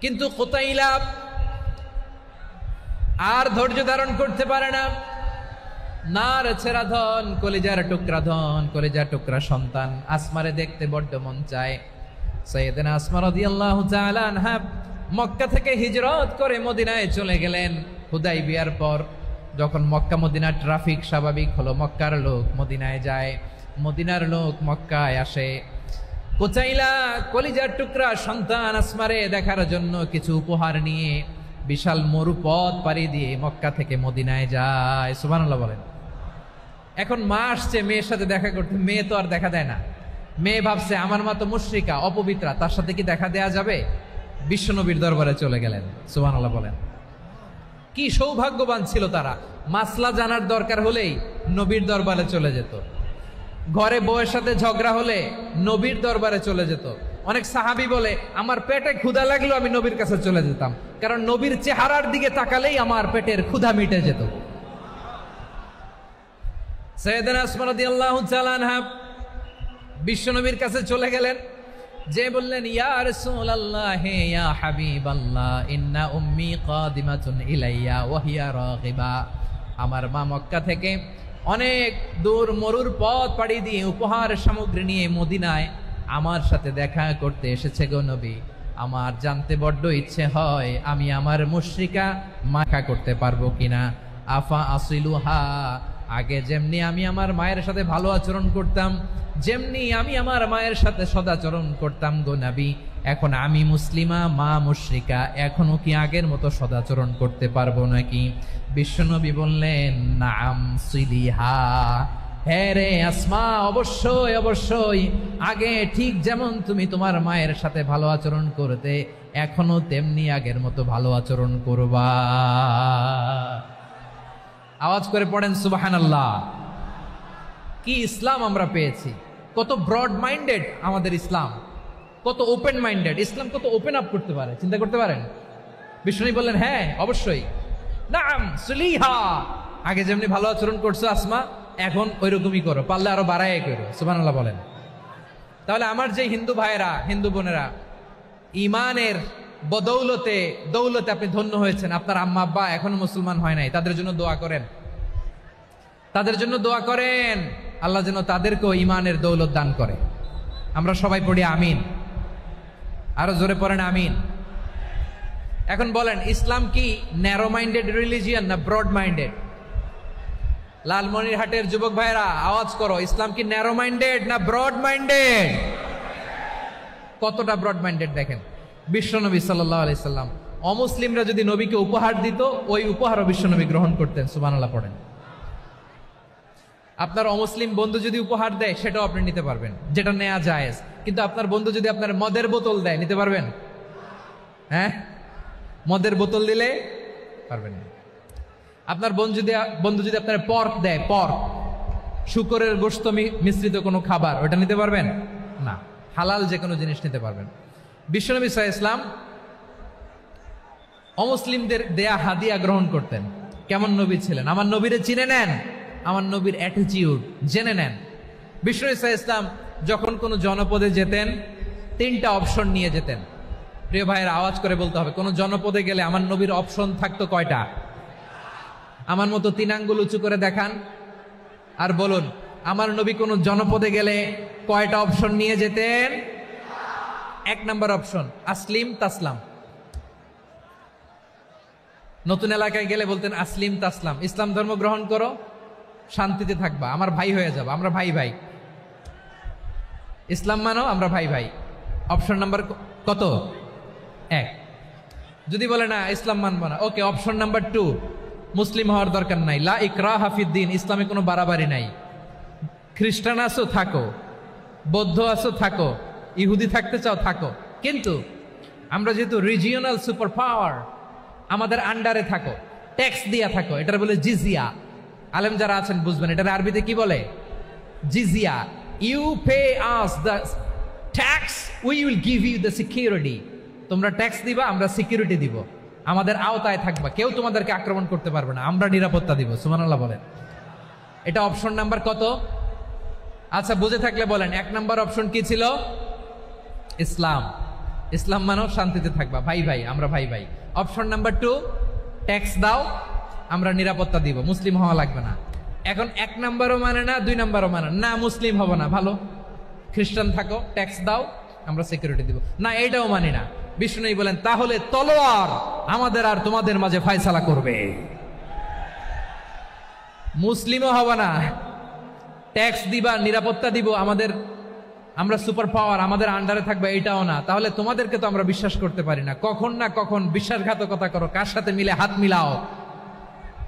কিন্তু কুতাইলা আর ধৈর্য ধারণ করতে পারে না। নার ছেড়া ধন, কলিজার টুকরা ধন, কলিজার টুকরা সন্তান আসমারে দেখতে বড্ড মন চায়। সাইয়েদনা আসমা রাদিয়াল্লাহু তাআলা আনহা মক্কা থেকে হিজরত করে মদিনায় চলে গেলেন হুদাইবিয়ার পর। যখন মক্কা মদিনার ট্রাফিক স্বাভাবিক হলো, মক্কার লোক মদিনায় যায়, মদিনার লোক মক্কায় আসে। কুতাইলা কলিজার টুকরা সন্তান আসমারে দেখার জন্য কিছু উপহার নিয়ে বিশাল মরুপথ পাড়ি দিয়ে মক্কা থেকে মদিনায় যায়। সুবহানাল্লাহ বলেন। এখন মা আসছে মেয়ের সাথে দেখা করতে, মেয়ে তো আর দেখা দেয় না। মেয়ে ভাবছে আমার মা তো মুশরিকা, অপবিত্রা, তার সাথে কি দেখা দেয়া যাবে? বিশ্বনবীর দরবারে চলে গেলেন। সুবহানাল্লাহ বলেন। কি সৌভাগ্যবান ছিল তারা, মাসলা জানার দরকার হলেই নবীর দরবারে চলে যেত। ঘরে বউয়ের সাথে ঝগড়া হলে নবীর দরবারে চলে যেত। অনেক সাহাবী বলে আমার পেটে ক্ষুধা লাগলো আমি নবীর কাছে চলে যেতাম, কারণ নবীর চেহারার দিকে তাকালেই আমার পেটের ক্ষুধা মিটে যেত। সাইয়েদনা আসমা রাদিয়াল্লাহু তাআলা আনহা বিশ্বনবীর কাছে চলে গেলেন, যে বললেন ইয়া রাসূলুল্লাহ ইয়া হাবিবাল্লাহ ইন্না উম্মি কাদিমাতুন ইলাইয়া ওয়া হিয়া রাগিবা। আমার মা মক্কা থেকে অনেক দূর মরুর পথ পাড়ি দিয়ে উপহার সামগ্রী নিয়ে মদিনায় আমার সাথে দেখা করতে এসেছে গো নবী। আমার জানতে বড্ড ইচ্ছে হয় আমি আমার মুশরিকা মাখা করতে পারবো কিনা। আফা আসিলুহা, আগে যেমনি আমি আমার মায়ের সাথে ভালো আচরণ করতাম, যেমনি আমি আমার মায়ের সাথে সদাচরণ করতাম গো নবী, এখন আমি মুসলিমা, মা মুশরিকা, এখনো কি আগের মতো সদাচরণ করতে পারবো নাকি? বিশ্বনবী বললেন নাম সিলিহা, হ্যাঁ রে আসমা, অবশ্যই অবশ্যই, আগে ঠিক যেমন তুমি তোমার মায়ের সাথে ভালো আচরণ করতে, এখনো তেমনি আগের মতো ভালো আচরণ করবা। আওয়াজ করে পড়েন সুবহানাল্লাহ। কি ইসলাম আমরা পেয়েছি! কত ব্রড মাইন্ডেড আমাদের ইসলাম, কত ওপেন মাইন্ডেড ইসলাম, কত ওপেন আপ করতে পারে, চিন্তা করতে পারেন। বিষ্ণু বললেন হ্যাঁ অবশ্যই, নাম সুলিহা, আগে যেমনি ভালো আচরণ করছো আসমা, এখন ওইরকমই করো, পারলে আরো বাড়ায় করো। সুবহানাল্লাহ বলেন। তাহলে আমার যে হিন্দু ভাইয়েরা, হিন্দু বোনেরা ইমানের বদৌলতে দৌলতে আপনি ধন্য হয়েছেন, আপনার আম্মা আব্বা এখনো মুসলমান হয় নাই, তাদের জন্য দোয়া করেন, তাদের জন্য দোয়া করেন, আল্লাহ যেন তাদেরকেও ইমানের দৌলত দান করে। আমরা সবাই পড়ি আমিন, আরো জোরে পড়েন আমিন। এখন বলেন, ইসলাম কি ন্যারো মাইন্ডেড রিলিজিয়ান না ব্রড মাইন্ডেড? লালমনিরহাটের যুবক ভাইরা আওয়াজ করো, ইসলাম কি ন্যারো মাইন্ডেড না ব্রড মাইন্ডেড? কতটা ব্রড মাইন্ডেড দেখেন। বিশ্বনবী সাল্লাল্লাহু আলাইহি সাল্লাম অমুসলিমরা যদি নবীকে উপহার দিত, ওই উপহারও বিশ্বনবী গ্রহণ করতেন। সুবহানাল্লাহ পড়েন। আপনার অমুসলিম বন্ধু যদি উপহার দেয়, সেটাও আপনি নিতে পারবেন, যেটা নেওয়া জায়েজ। কিন্তু আপনার বন্ধু যদি আপনার মদের বোতল দেয়, নিতে পারবেন? হ্যাঁ, মদের বোতল দিলে পারবেন না। আপনার বন্ধু যদি আপনার পর্ক দেয়, পর্ক, শুকরের গোশত মিশ্রিত কোনো খাবার, ওটা নিতে পারবেন না। হালাল যে কোনো জিনিস নিতে পারবেন। বিশ্বনবী সাল্লাল্লাহু আলাইহি ওয়াসাল্লাম অমুসলিমদের দেয়া হাদিয়া গ্রহণ করতেন। কেমন নবী ছিলেন? আমার নবীরে চিনে নেন, আমার নবীর অ্যাটিটিউড জেনে নেন। বিশ্বনবী সাল্লাল্লাহু আলাইহি ওয়াসাল্লাম যখন কোনো জনপদে যেতেন, 3টা অপশন নিয়ে যেতেন। প্রিয় ভাইয়ের আওয়াজ করে বলতে হবে, কোন জনপদে গেলে আমার নবীর অপশন থাকতো কয়টা? আমার মতো 3 আঙ্গুল উঁচু করে দেখান আর বলুন, আমার নবী কোন জনপদে গেলে কয়টা অপশন নিয়ে যেতেন? 1 নম্বর অপশন আসলিম তাসলাম। নতুন এলাকায় গেলে বলতেন আসলিম তাসলাম, ইসলাম ধর্ম গ্রহণ করো, শান্তিতে থাকবা, আমার ভাই হয়ে যাবো, আমরা ভাই ভাই। ইসলাম মানো, আমরা ভাই ভাই। অপশন নাম্বার কত? 1। যদি বলে না ইসলাম মানবো না, ওকে, অপশন নাম্বার 2, মুসলিম হওয়ার দরকার নাই, লা ইকরাহা ফিদ্দিন, ইসলামে কোনো বাড়াবাড়ি নাই। খ্রিস্টান আছো থাকো, বৌদ্ধ আছো থাকো, ইহুদি থাকতে চাও থাকো, কিন্তু আমরা যেহেতু রিজিওনাল সুপার পাওয়ার, আমাদের আন্ডারে থাকো, ট্যাক্স দিয়া থাকো, এটার বলে জিজিয়া। আলেম যারা আছেন বুঝবেন, এটার আরবিতে কি বলে? জিজিয়া। You pay us the tax, we will give you the security. তোমরা ট্যাক্স দিবা, আমরা সিকিউরিটি দিব, আমাদের আওতায় থাকবা, কেউ তোমাদেরকে আক্রমণ করতে পারবে না, আমরা নিরাপত্তা দিব। সুবহানাল্লাহ বলেন। এটা অপশন নাম্বার কত? আচ্ছা, বুঝে থাকলে বলেন, 1 নম্বর অপশন কি ছিল? ইসলাম। ইসলাম মানো, শান্তিতে থাকবা, ভাই ভাই, আমরা ভাই ভাই। অপশন নাম্বার 2, ট্যাক্স দাও, আমরা নিরাপত্তা দিব, মুসলিম হওয়া লাগবে না। এখন 1 নম্বরও মানে না, 2 নম্বরও মানে না, মুসলিম হবো না, ভালো, খ্রিস্টান থাকো, ট্যাক্স দাও, আমরা সিকিউরিটি দিব না, এটাও মানি না। বিষ্ণু বলেন, তাহলে তলোয়ার আমাদের আর তোমাদের মাঝে ফয়সালা করবে। মুসলিমও হবে না, ট্যাক্স দিবা, নিরাপত্তা দিব, আমরা সুপার পাওয়ার, আমাদের আন্ডারে থাকবে, এটাও না। তাহলে তোমাদেরকে তো আমরা বিশ্বাস করতে পারি না, কখন না কখন বিশ্বাসঘাতকতা করো, কার সাথে মিলে হাত মিলাও,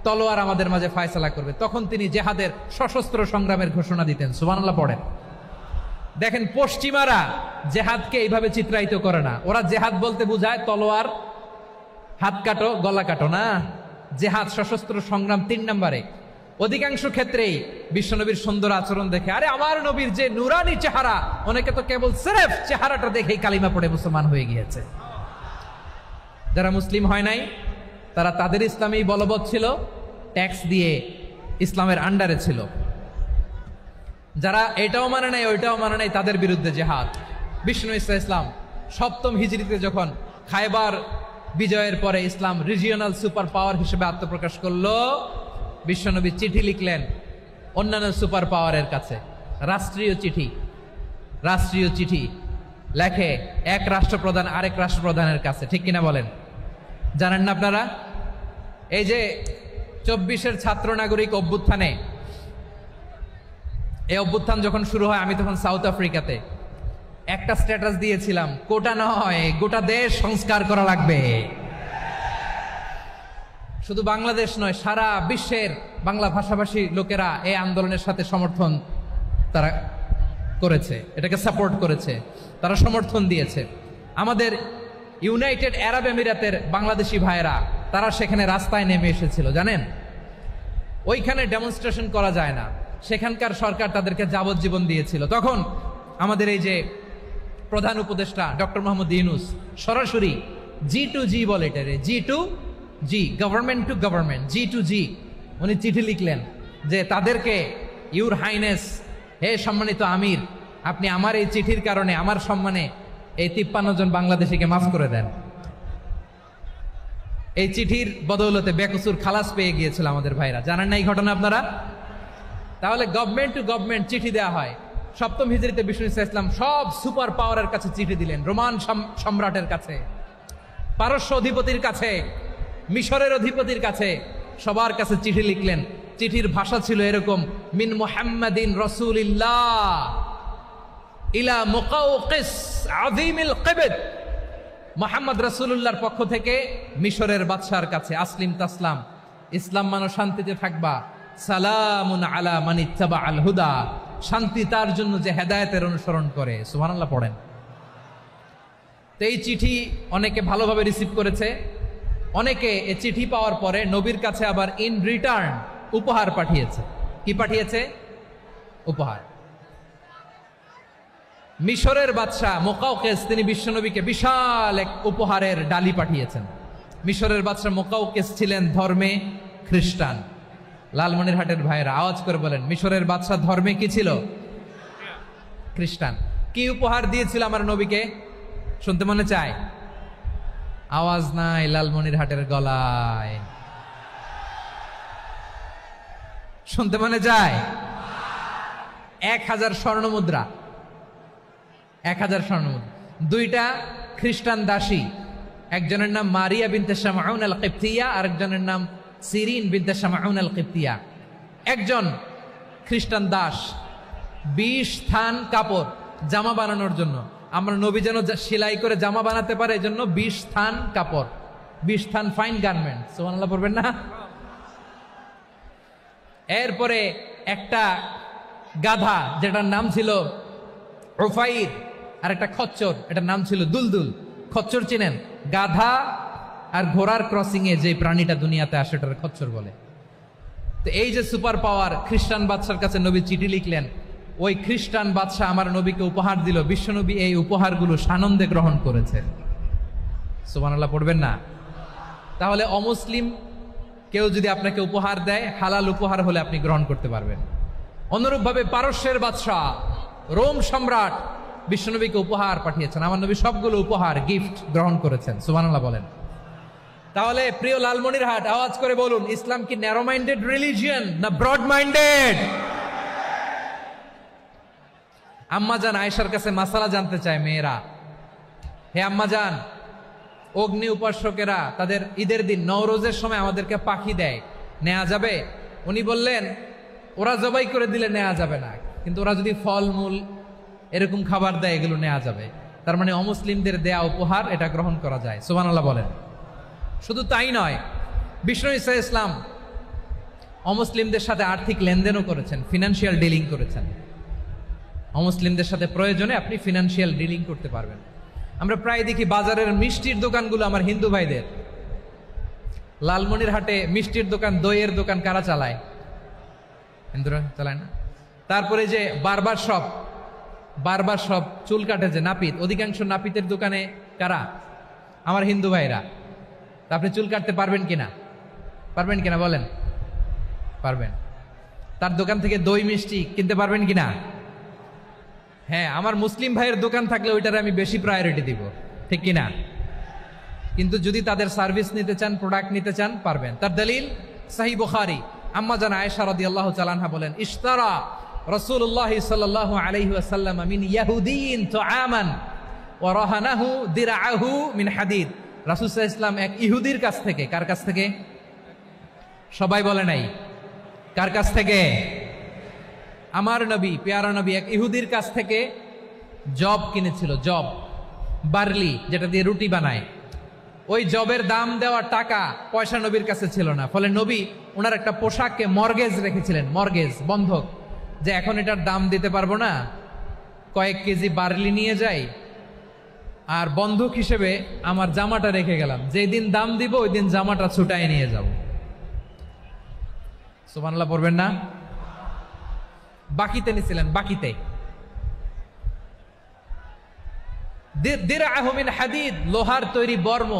তলোয়ার আমাদের মাঝে ফয়সালা করবে। তখন তিনি জেহাদের সশস্ত্র সংগ্রামের ঘোষণা দিতেন। সুবহানাল্লাহ পড়েন। দেখেন, পশ্চিমারা জেহাদকে এইভাবে চিত্রায়িত করে না। ওরা জেহাদ বলতে বুঝায় তলোয়ার, হাত কাটো, গলা কাটো, না। জেহাদ সশস্ত্র সংগ্রাম 3 নম্বরে। অধিকাংশ ক্ষেত্রেই বিশ্বনবীর সুন্দর আচরণ দেখে, আরে আমার নবীর যে নুরানি চেহারা, অনেকে তো কেবল সিরেফ চেহারাটা দেখেই কালিমা পড়ে মুসলমান হয়ে গিয়েছে। যারা মুসলিম হয় নাই, তারা তাদের ইসলামেই বলবৎ ছিল, ট্যাক্স দিয়ে ইসলামের আন্ডারে ছিল। যারা এটাও মানে নাই, ওইটাও মানে নাই, তাদের বিরুদ্ধে জেহাদ। বিষ্ণু ইসলাম 7ম হিজরিতে যখন খায়বার বিজয়ের পরে ইসলাম রিজিওনাল সুপার পাওয়ার হিসেবে আত্মপ্রকাশ করলো, বিশ্বনবী চিঠি লিখলেন অন্যান্য সুপার পাওয়ারের কাছে, রাষ্ট্রীয় চিঠি লেখে এক রাষ্ট্রপ্রধান আরেক রাষ্ট্রপ্রধানের কাছে। ঠিক কিনা বলেন? জানেন না আপনারা? এই যে 24-এর ছাত্র নাগরিক অভ্যুত্থানে, এই অভ্যুত্থান যখন শুরু হয়, আমি তখন সাউথ আফ্রিকাতে, একটা স্ট্যাটাস দিয়েছিলাম, কোটা নয়, গোটা দেশ সংস্কার করা লাগবে। শুধু বাংলাদেশ নয়, সারা বিশ্বের বাংলা ভাষাভাষী লোকেরা এই আন্দোলনের সাথে সমর্থন তারা করেছে, এটাকে সাপোর্ট করেছে, তারা সমর্থন দিয়েছে। আমাদের ইউনাইটেড আরব আমিরাতের বাংলাদেশি ভাইয়েরা, তারা সেখানে রাস্তায় নেমে এসেছিল, জানেন? ওইখানে ডেমনস্ট্রেশন করা যায় না, সেখানকার সরকার তাদেরকে যাবজ্জীবন দিয়েছিল। তখন আমাদের এই যে প্রধান উপদেষ্টা ডক্টর মোহাম্মদ ইউনূস সরাসরি G2G বলে, এটারে G2G, government to government, G2G, উনি চিঠি লিখলেন যে তাদেরকে, ইউর হাইনেস, হে সম্মানিত আমির, আপনি আমার এই চিঠির কারণে আমার সম্মানে এই 53 জন বাংলাদেশিকে মাফ করে দেন। এই চিঠির বদৌলতে বেকসুর খালাস পেয়ে গিয়েছিল আমাদের ভাইরা, জানেন না এই ঘটনা আপনারা? তাহলে গভর্নমেন্ট টু গভর্নমেন্ট চিঠি দেওয়া হয়। সপ্তম হিজরিতে বিষ্ণু ইসলাম সব সুপার পাওয়ারের কাছে চিঠি দিলেন, রোমান সম্রাটের কাছে, পারস্য অধিপতির কাছে, মিশরের অধিপতির কাছে, সবার কাছে চিঠি লিখলেন। চিঠির ভাষা ছিল এরকম, মিন মুহাম্মাদিন রাসূলিল্লাহ ইলা মুকাওকিস আযীমিল কিবত, মুহাম্মদ রাসূলুল্লাহর পক্ষ থেকে মিশরের বাদশার কাছে, আসলিম তাসলাম, ইসলাম মানো শান্তিতে থাকবা, সালামুন আলা মান ইত্তাবাআল হুদা, শান্তি তার জন্য যে হেদায়েতের অনুসরণ করে। সুবহানাল্লাহ পড়েন। তো এই চিঠি অনেকে ভালোভাবে রিসিভ করেছে, অনেকে এই চিঠি পাওয়ার পরে নবীর কাছে আবার ইন রিটার্ন উপহার পাঠিয়েছে। কি পাঠিয়েছে? উপহার। মিশরের বাদশাহ মুকাওকিস তিনি বিশ্বনবীকে বিশাল এক উপহারের ডালি পাঠিয়েছেন। মিশরের বাদশাহ মুকাওকিস ছিলেন ধর্মে খ্রিস্টান। লালমনিরহাটের ভাইয়েরা আওয়াজ করে বলেন, মিশরের বাদশাহ ধর্মে কি ছিল? খ্রিস্টান। কি উপহার দিয়েছিল আমার নবীকে? শুনতে মনে চায়? আওয়াজ নাই লালমনিরহাটের গলায়, শুনতে মনে যায়? 1000 স্বর্ণ মুদ্রা, 1000 স্বর্ণ মুদ্রা। 2টা খ্রিস্টান দাসী, একজনের নাম মারিয়া বিনতে শামউন আল কিবতিয়া, আরেকজনের নাম সিরিন বিনতে শামউন আল কিবতিয়া। একজন খ্রিস্টান দাস 20 থান কাপড় জামা বানানোর জন্য, আমরা নবী যেন সেলাই করে জামা বানাতে পারে এজন্য 20 থান কাপড়, 20 থান ফাইন গার্মেন্ট। সুবহানাল্লাহ পড়বেন না? এরপরে একটা গাধা যেটার নাম ছিল উফাইর, আর একটা খচ্চর, এটার নাম ছিল দুলদুল। খচ্চর চিনেন? গাধা আর ঘোড়ার ক্রসিং এ যে প্রাণীটা দুনিয়াতে আসে ওটার খচ্চর বলে। তো এই যে সুপার পাওয়ার খ্রিস্টান বাদশার কাছে নবী চিঠি লিখলেন, ওই খ্রিস্টান বাদশাহ আমার নবীকে উপহার দিল। বিশ্বনবী এই উপহারগুলো সানন্দে গ্রহণ করেছে। সুবহানাল্লাহ পড়বেন না? তাহলে অমুসলিম কেউ যদি আপনাকে উপহার দেয়, হালাল উপহার হলে আপনি গ্রহণ করতে পারবেন। অনুরূপভাবে পারস্যের বাদশাহ রোম সম্রাট বিশ্বনবীকে উপহার পাঠিয়েছেন, আমার নবী সবগুলো উপহার গিফট গ্রহণ করেছেন। সুবহানাল্লাহ বলেন। তাহলে প্রিয় লালমনিরহাট আওয়াজ করে বলুন, ইসলাম কি ন্যারো মাইন্ডেড রিলিজিয়ন না ব্রড মাইন্ডেড? আম্মাজান আয়েশার কাছে মাসালা জানতে চায় মেয়েরা, হে আম্মাজান, অগ্নি উপাসকেরা তাদের ঈদের দিন নওরোজের সময় আমাদেরকে পাখি দেয়, নেওয়া যাবে? উনি বললেন, ওরা জবাই করে দিলে নেওয়া যাবে না, কিন্তু ওরা যদি ফলমূল এরকম খাবার দেয় এগুলো নেওয়া যাবে। তার মানে অমুসলিমদের দেয়া উপহার এটা গ্রহণ করা যায়। সুবহানাল্লাহ বলেন। শুধু তাই নয়, বিষ্ণু ঈসা ইসলাম অমুসলিমদের সাথে আর্থিক লেনদেনও করেছেন, ফিনান্সিয়াল ডিলিং করেছেন। অমুসলিমদের সাথে প্রয়োজনে আপনি ফিনান্সিয়াল ডিলিং করতে পারবেন। আমরা প্রায় দেখি বাজারের মিষ্টির দোকানগুলো আমার হিন্দু ভাইদের। লালমনিরহাটে মিষ্টির দোকান, দইয়ের দোকান কারা চালায়? হিন্দুরা চালায় না? তারপরে যে বারবার শপ, চুল কাটে যে নাপিত, অধিকাংশ নাপিতের দোকানে কারা? আমার হিন্দু ভাইরা। তা আপনি চুল কাটতে পারবেন কিনা? পারবেন কিনা বলেন? পারবেন। তার দোকান থেকে দই মিষ্টি কিনতে পারবেন কিনা? হ্যাঁ, আমার মুসলিম ভাইয়ের দোকান থাকলে ওইটারে আমি বেশি প্রায়োরিটি দিব, ঠিক কিনা? কিন্তু যদি তাদের সার্ভিস নিতে চান, প্রোডাক্ট নিতে চান, পারবেন। তার দলিল সহিহ বুখারী, আম্মা জান আয়েশা রাদিয়াল্লাহু তাআলা আনহা বলেন, ইশতারা রাসূলুল্লাহ সাল্লাল্লাহু আলাইহি ওয়াসাল্লাম মিন ইয়াহুদিয়িন তুআমান ওয়া রাহানাহু দিরআহু মিন হাদিদ। রাসূল সাল্লাল্লাহু আলাইহি ওয়াসাল্লাম এক ইহুদির কাছ থেকে, কার কাছ থেকে? সবাই বলে নাই কার কাছ থেকে? আমার নবী, পেয়ারা নবী এক ইহুদির কাছ থেকে জব কিনেছিল। জব, বার্লি, যেটা দিয়ে রুটি বানায়। ওই জবের দাম দেওয়ার টাকা পয়সা নবীর কাছে ছিল না। ফলে নবী ওনার একটা পোশাককে মর্গেজ রেখেছিলেন, মর্গেজ, বন্ধক, যে এখন এটার দাম দিতে পারবো না, কয়েক কেজি বার্লি নিয়ে যাই আর বন্ধক হিসেবে আমার জামাটা রেখে গেলাম, যেই দিন দাম দিব ওই দিন জামাটা ছুটাই নিয়ে যাব। সুবহানাল্লাহ পড়বেন না? বাকিতে নিছিলেন, বাকিতে। দিরআহু মিন হাদিদ, লোহার তৈরি বর্ম,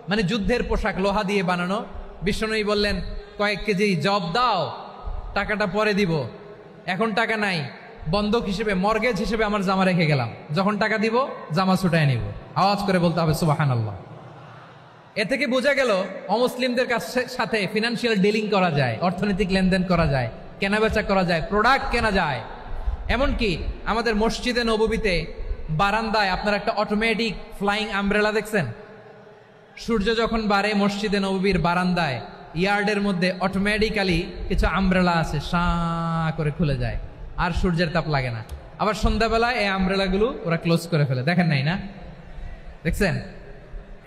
মানে যুদ্ধের পোশাক, লোহা দিয়ে বানানো। বিষ্ণুনবী বললেন, কয়েক কেজি জব দাও, টাকাটা পরে দিব, এখন টাকা নাই, বন্ধক হিসেবে, মর্গেজ হিসেবে আমার জামা রেখে গেলাম, যখন টাকা দিব জামা ছুটায় নিব। আওয়াজ করে বলতে হবে সুবহানাল্লাহ। এ থেকে বোঝা গেল অমুসলিমদের সাথে ফিনান্সিয়াল ডিলিং করা যায়, অর্থনৈতিক লেনদেন করা যায়, কেনাবেচা করা যায়, প্রোডাক্ট কেনা যায়। এমনকি আমাদের মসজিদে নববীতে বারান্দায় আপনারা একটা অটোমেটিক ফ্লাইং আমব্রেলা দেখছেন? সূর্য যখন বাড়ে মসজিদে নববীর বারান্দায় ইয়ার্ডের মধ্যে অটোমেটিক্যালি কিছু আমব্রেলা আছে, সাঁ করে খুলে যায়, আর সূর্যের তাপ লাগে না। আবার সন্ধ্যাবেলায় এই আমব্রেলাগুলো ওরা ক্লোজ করে ফেলে, দেখেন নাই না? দেখছেন?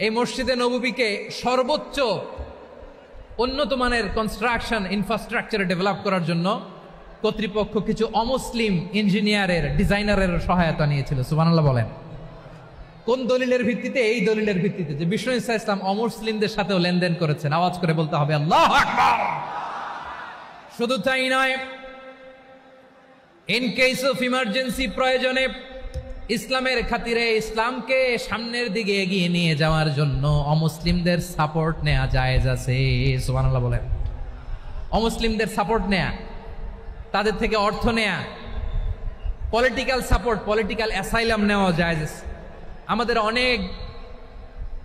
এই মসজিদে নববীকে সর্বোচ্চ উন্নত মানের কনস্ট্রাকশন ইনফ্রাস্ট্রাকচার ডেভেলপ করার জন্য কর্তৃপক্ষ কিছু অমুসলিম ইঞ্জিনিয়ারের, ডিজাইনারের সহায়তা নিয়েছিল। সুবহানাল্লাহ বলেন। কোন দলিলের ভিত্তিতে? এই দলিলের ভিত্তিতে যে বিষ্ণু ঈসা ইসলাম অমুসলিমদের সাথেও লেনদেন করেছেন। আওয়াজ করে বলতে হবে আল্লাহু আকবার। শুধু তাই নয়, ইন কেস অফ ইমার্জেন্সি, প্রয়োজনে ইসলামের খাতিরে, ইসলামকে সামনের দিকে এগিয়ে নিয়ে যাওয়ার জন্য অমুসলিমদের সাপোর্ট নেওয়া জায়েজ আছে। সুবহানাল্লাহ বলেন। অমুসলিমদের সাপোর্ট নেয়া, তাদের থেকে অর্থ নেয়া, পলিটিক্যাল সাপোর্ট, পলিটিক্যাল অ্যাসাইলাম নেওয়া জায়েজ আছে। আমাদের অনেক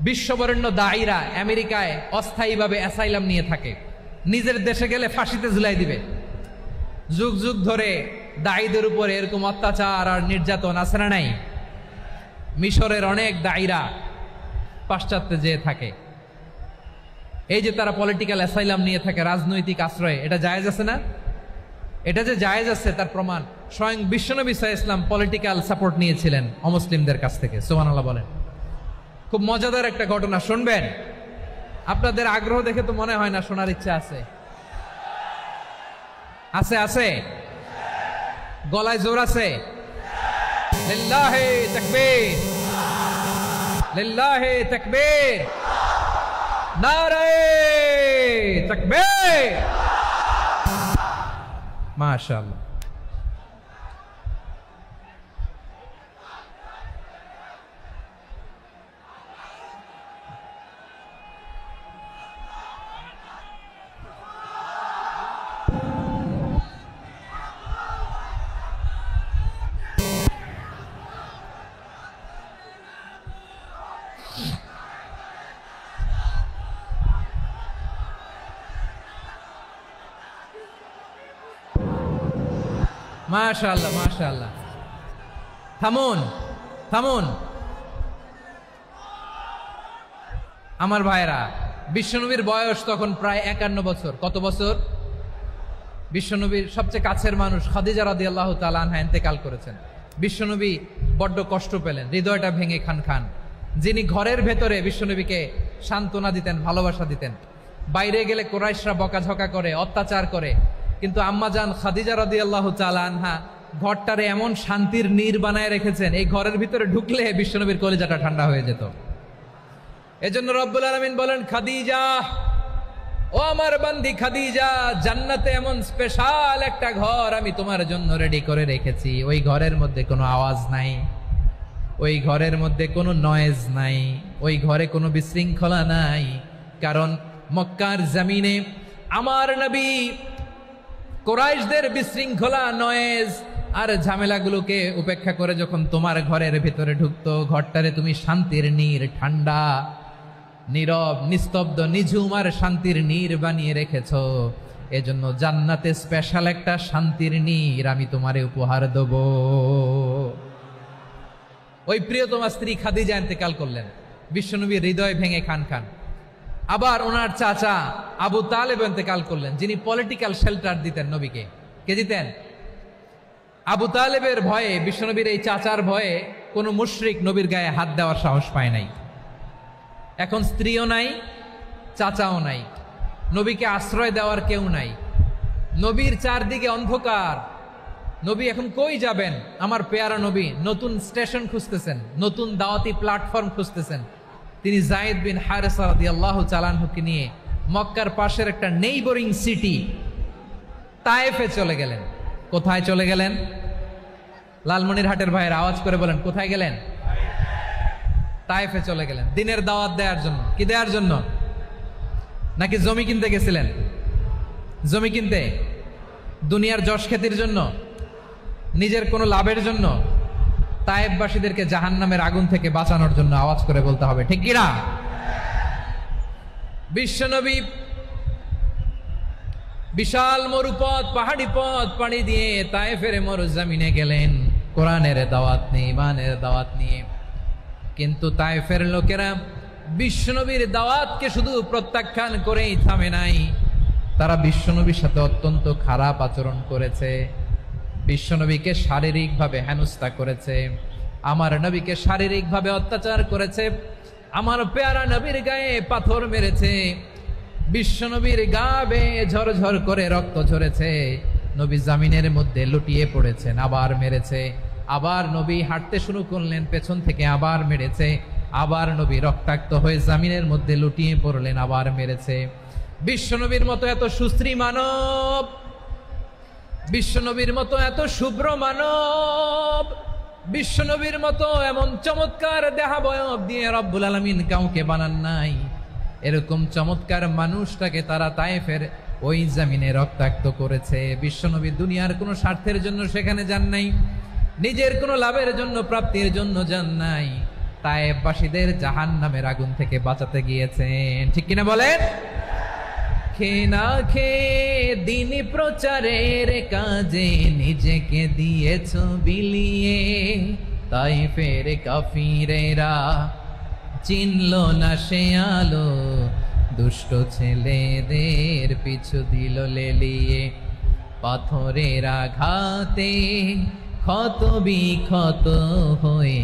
বিশ্ববরেণ্য দায়ীরা আমেরিকায় অস্থায়ীভাবে অ্যাসাইলাম নিয়ে থাকে, নিজের দেশে গেলে ফাঁসিতে ঝুলাই দিবে। যুগ যুগ ধরে দায়ীদের উপরে এরকম অত্যাচার আর নির্যাতন আছে না নাই? মিশরের অনেক দায়ীরা পাশ্চাত্যে যেয়ে থাকে। এই যে তারা পলিটিক্যাল অ্যাসাইলাম নিয়ে থাকে, রাজনৈতিক আশ্রয়, এটা জায়েজ আছে না? এটা যে জায়েজ আছে তার প্রমাণ স্বয়ং বিশ্বনবী সাল্লাল্লাহু আলাইহি ওয়াসাল্লাম পলিটিক্যাল সাপোর্ট নিয়েছিলেন অমুসলিমদের কাছ থেকে। সুবহানাল্লাহ বলেন। খুব মজাদার একটা ঘটনা, শুনবেন? আপনাদের আগ্রহ দেখে তো মনে হয় না শোনার ইচ্ছা আছে। আছে আছে? গলায় জোর আছে? লিল্লাহি তাকবীর, লিল্লাহি তাকবীর, নারে তাকবীর। মাশাআল্লাহ। মাশাআল্লাহ মাশাআল্লাহ। থামুন থামুন আমার ভাইরা। বিশ্বনবীর বয়স তখন প্রায় 51 বছর। কত বছর? বিশ্বনবীর সবচেয়ে কাছের মানুষ খাদিজা রাদিয়াল্লাহু তাআলা আনহা ইন্তেকাল করেছেন। বিশ্বনবী বড্ড কষ্ট পেলেন, হৃদয়টা ভেঙে খান খান। যিনি ঘরের ভেতরে বিশ্বনবীকে সান্ত্বনা দিতেন, ভালোবাসা দিতেন, বাইরে গেলে কুরাইশরা বকাঝকা করে, অত্যাচার করে, কিন্তু আম্মাজান খাদিজা রাদিয়াল্লাহু তাআলা আনহা ঘরটারে এমন শান্তির নীড় বানায় রেখেছেন, এই ঘরের ভিতরে ঢুকলে বিশ্বনবীর কলিজাটা ঠান্ডা হয়ে যেত। এজন্য রব্বুল আলামিন বলেন, খাদিজা, ও আমার বান্দি খাদিজা, জান্নাতে এমন স্পেশাল একটা ঘর আমি তোমার জন্য রেডি করে রেখেছি। ওই ঘরের মধ্যে কোনো আওয়াজ নাই, ওই ঘরের মধ্যে কোনো নয়েজ নাই, ওই ঘরে কোনো বিশৃঙ্খলা নাই। কারণ মক্কার জমিনে আমার নবী কুরাইশদের বিশৃঙ্খলা, নয়েজ আর ঝামেলাগুলোকে উপেক্ষা করে যখন তোমার ঘরের ভেতরে ঢুকতো, ঘরটারে তুমি শান্তির নীড়, ঠান্ডা, নীরব, নিস্তব্ধ, নিঝুম আর শান্তির নীড় বানিয়ে রেখেছো। এজন্য জান্নাতে স্পেশাল একটা শান্তির নীড় আমি তোমারে উপহার দেব। ওই প্রিয়তমা স্ত্রী খাদিজা ইন্তেকাল করলেন, বিশ্বনবীর হৃদয় ভেঙে খান খান। আবার ওনার চাচা আবু তালেব ইন্তেকাল করলেন, যিনি পলিটিক্যাল শেল্টার দিতেন নবীকে। কে দিতেন? আবু তালেবের ভয়ে, বিশ্বনবীর এই চাচার ভয়ে কোনো মুশরিক নবীর গায়ে হাত দেওয়ার সাহস পায় নাই। এখন স্ত্রীও নাই, চাচাও নাই, নবীকে আশ্রয় দেওয়ার কেউ নাই। নবীর চারদিকে অন্ধকার। নবী এখন কই যাবেন? আমার পেয়ারা নবী নতুন স্টেশন খুঁজতেছেন, নতুন দাওয়াতি প্ল্যাটফর্ম খুঁজতেছেন। তিনি যায়েদ বিন হারেসা রাদিয়াল্লাহু তাআলা আনহুকে নিয়ে মক্কার পাশের একটা নেইবরিং সিটি তায়েফে চলে গেলেন। কোথায় চলে গেলেন? লালমনিরহাটের ভাইয়ের আওয়াজ করে বলেন, কোথায় গেলেন? তায়েফে চলে গেলেন দিনের দাওয়াত দেওয়ার জন্য। কি দেওয়ার জন্য? নাকি জমি কিনতে গেছিলেন? জমি কিনতে? দুনিয়ার যশ খ্যাতির জন্য? নিজের কোনো লাভের জন্য? তায়েফবাসীদেরকে জাহান্নামের আগুন থেকে বাঁচানোর জন্য। আওয়াজ করে বলতে হবে ঠিক কিনা? বিশ্বনবী বিশাল মরুপথ, পাহাড়ি পথ পাড়ি দিয়ে তায়েফের মরুজমিনে গেলেন কোরআনের দাওয়াত নিয়ে, ইমানের দাওয়াত নিয়ে। কিন্তু তায়েফের লোকেরা বিশ্বনবীর দাওয়াতকে শুধু প্রত্যাখ্যান করেই থামে নাই, তারা বিশ্বনবীর সাথে অত্যন্ত খারাপ আচরণ করেছে, বিশ্বনবীকে শারীরিকভাবে হেনস্থা করেছে, আমার নবীকে শারীরিকভাবে অত্যাচার করেছে, আমার পেয়ারা নবীর গায়ে পাথর মেরেছে, বিশ্বনবীর গা বেয়ে ঝরঝর করে রক্ত ঝরেছে, নবী জামিনের মধ্যে লুটিয়ে পড়েছেন, আবার মেরেছে, আবার নবী হাঁটতে শুরু করলেন, পেছন থেকে আবার মেরেছে, আবার নবী রক্তাক্ত হয়ে জামিনের মধ্যে লুটিয়ে পড়লেন, আবার মেরেছে। বিশ্বনবীর মতো এত সুশ্রী মানব, বিশ্বনবীর মতো এত শুভ্র মানব, বিশ্বনবীর মতো এমন চমৎকার দেহাবয়ব দিয়ে রব্বুল আলামিন কাউকে বানান নাই। এরকম চমৎকার মানুষটাকে তারা তায়েফের ওই জমিনে রক্তাক্ত করেছে। বিশ্বনবী দুনিয়ার কোনো স্বার্থের জন্য সেখানে যান নাই, নিজের কোনো লাভের জন্য, প্রাপ্তির জন্য যান নাই, তায়েফবাসীদের জাহান্নামের আগুন থেকে বাঁচাতে গিয়েছেন। ঠিক কিনা বলেন? খেয়ে না খেয়ে দিন প্রচারের কাজে নিজেকে দিয়েছ বিলিয়ে, তায়েফের কাফিরেরা চিনল না সে আলো, দুষ্ট ছেলেদের পিছু দিল লেলিয়ে, পাথরের আঘাতে ক্ষত বিক্ষত হয়ে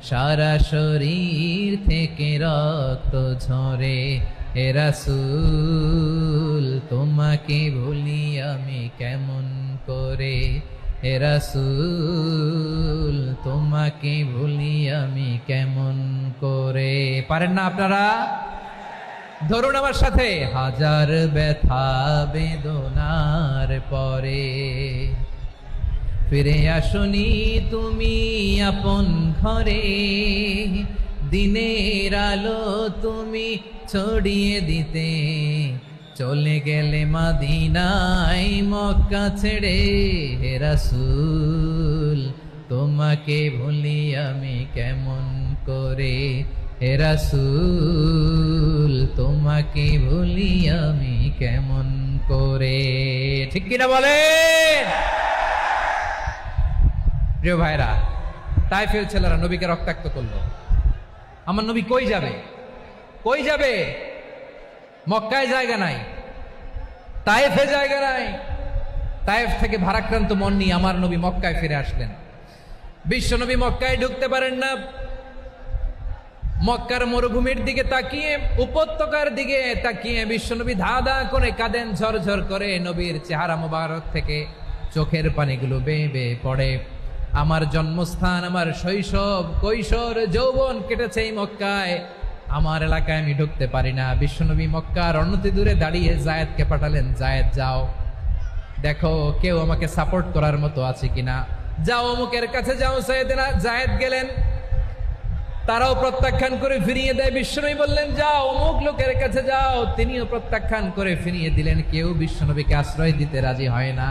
সারা শরীর থেকে রক্ত ঝরে। হে রাসূল তোমাকে ভুলি আমি কেমন করে, হে রাসূল তোমাকে ভুলি আমি কেমন করে। পারেন না আপনারা? ধরুন আমার সাথে। হাজার ব্যথা বেদনার পরে ফিরে আসনি তুমি আপন ঘরে, দিনের আলো তুমি ছড়িয়ে দিতে, চলে গেলে মদিনায় মক্কা ছেড়ে। হে রাসূল তোমাকে ভুলি আমি কেমন করে, হে রাসূল তোমাকে ভুলি আমি কেমন করে। ঠিক কিনা বলেন? প্রিয় ভাইরা, তায়েফের ছেলেরা নবীকে রক্তাক্ত করলো। আমার নবী কই যাবে? কই যাবে? মক্কায় জায়গা নাই, তায়েফে জায়গা নাই। তায়েফ থেকে ভারাক্রান্ত মন নিয়ে আমার নবী মক্কায় ফিরে আসলেন। বিশ্ব নবী মক্কায় ঢুকতে পারেন না। মক্কার মরুভূমির দিকে তাকিয়ে, উপত্যকার দিকে তাকিয়ে বিশ্বনবী ধা ধা করে কাঁদেন, ঝরঝর করে। নবীর চেহারা মোবারক থেকে চোখের পানিগুলো বেয়ে বেয়ে পড়ে। আমার জন্মস্থান, আমার শৈশব, কৈশোর, যৌবন কেটেছে এই মক্কায়, আমার এলাকায় আমি ঢুকতে পারি না। বিশ্বনবী মক্কার অনতি দূরে দাঁড়িয়ে জায়েদকে পাঠালেন, জায়েদ যাও দেখো কেউ আমাকে সাপোর্ট করার মতো আছে কিনা, যাও অমুকের কাছে যাও। জায়েদ গেলেন, তারাও প্রত্যাখ্যান করে ফিরিয়ে দেয়। বিশ্বনবী বললেন যাও অমুক লোকের কাছে যাও, তিনিও প্রত্যাখ্যান করে ফিরিয়ে দিলেন। কেউ বিশ্বনবীকে আশ্রয় দিতে রাজি হয় না।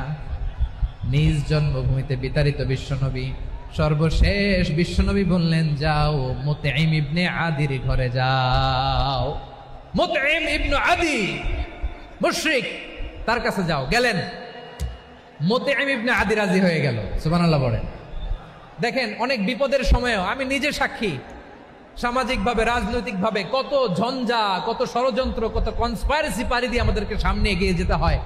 নিজ জন্মভূমিতে বিতাড়িত বিশ্বনবী, সর্বশেষ বিশ্বনবী বললেন যাও মুতঈম ইবনে আদির ঘরে যাও। মুতঈম ইবনে আদি মুশরিক, তার কাছে যাও। গেলেন, মুতঈম ইবনে আদি রাজি হয়ে গেল। সুবহানাল্লাহ বলেন। দেখেন, অনেক বিপদের সময়ও আমি নিজে সাক্ষী, সামাজিকভাবে, রাজনৈতিকভাবে কত ঝঞ্ঝা, কত ষড়যন্ত্র, কত কনস্পাইরেসি পাড়ি দিয়ে আমাদেরকে সামনে এগিয়ে যেতে হয়।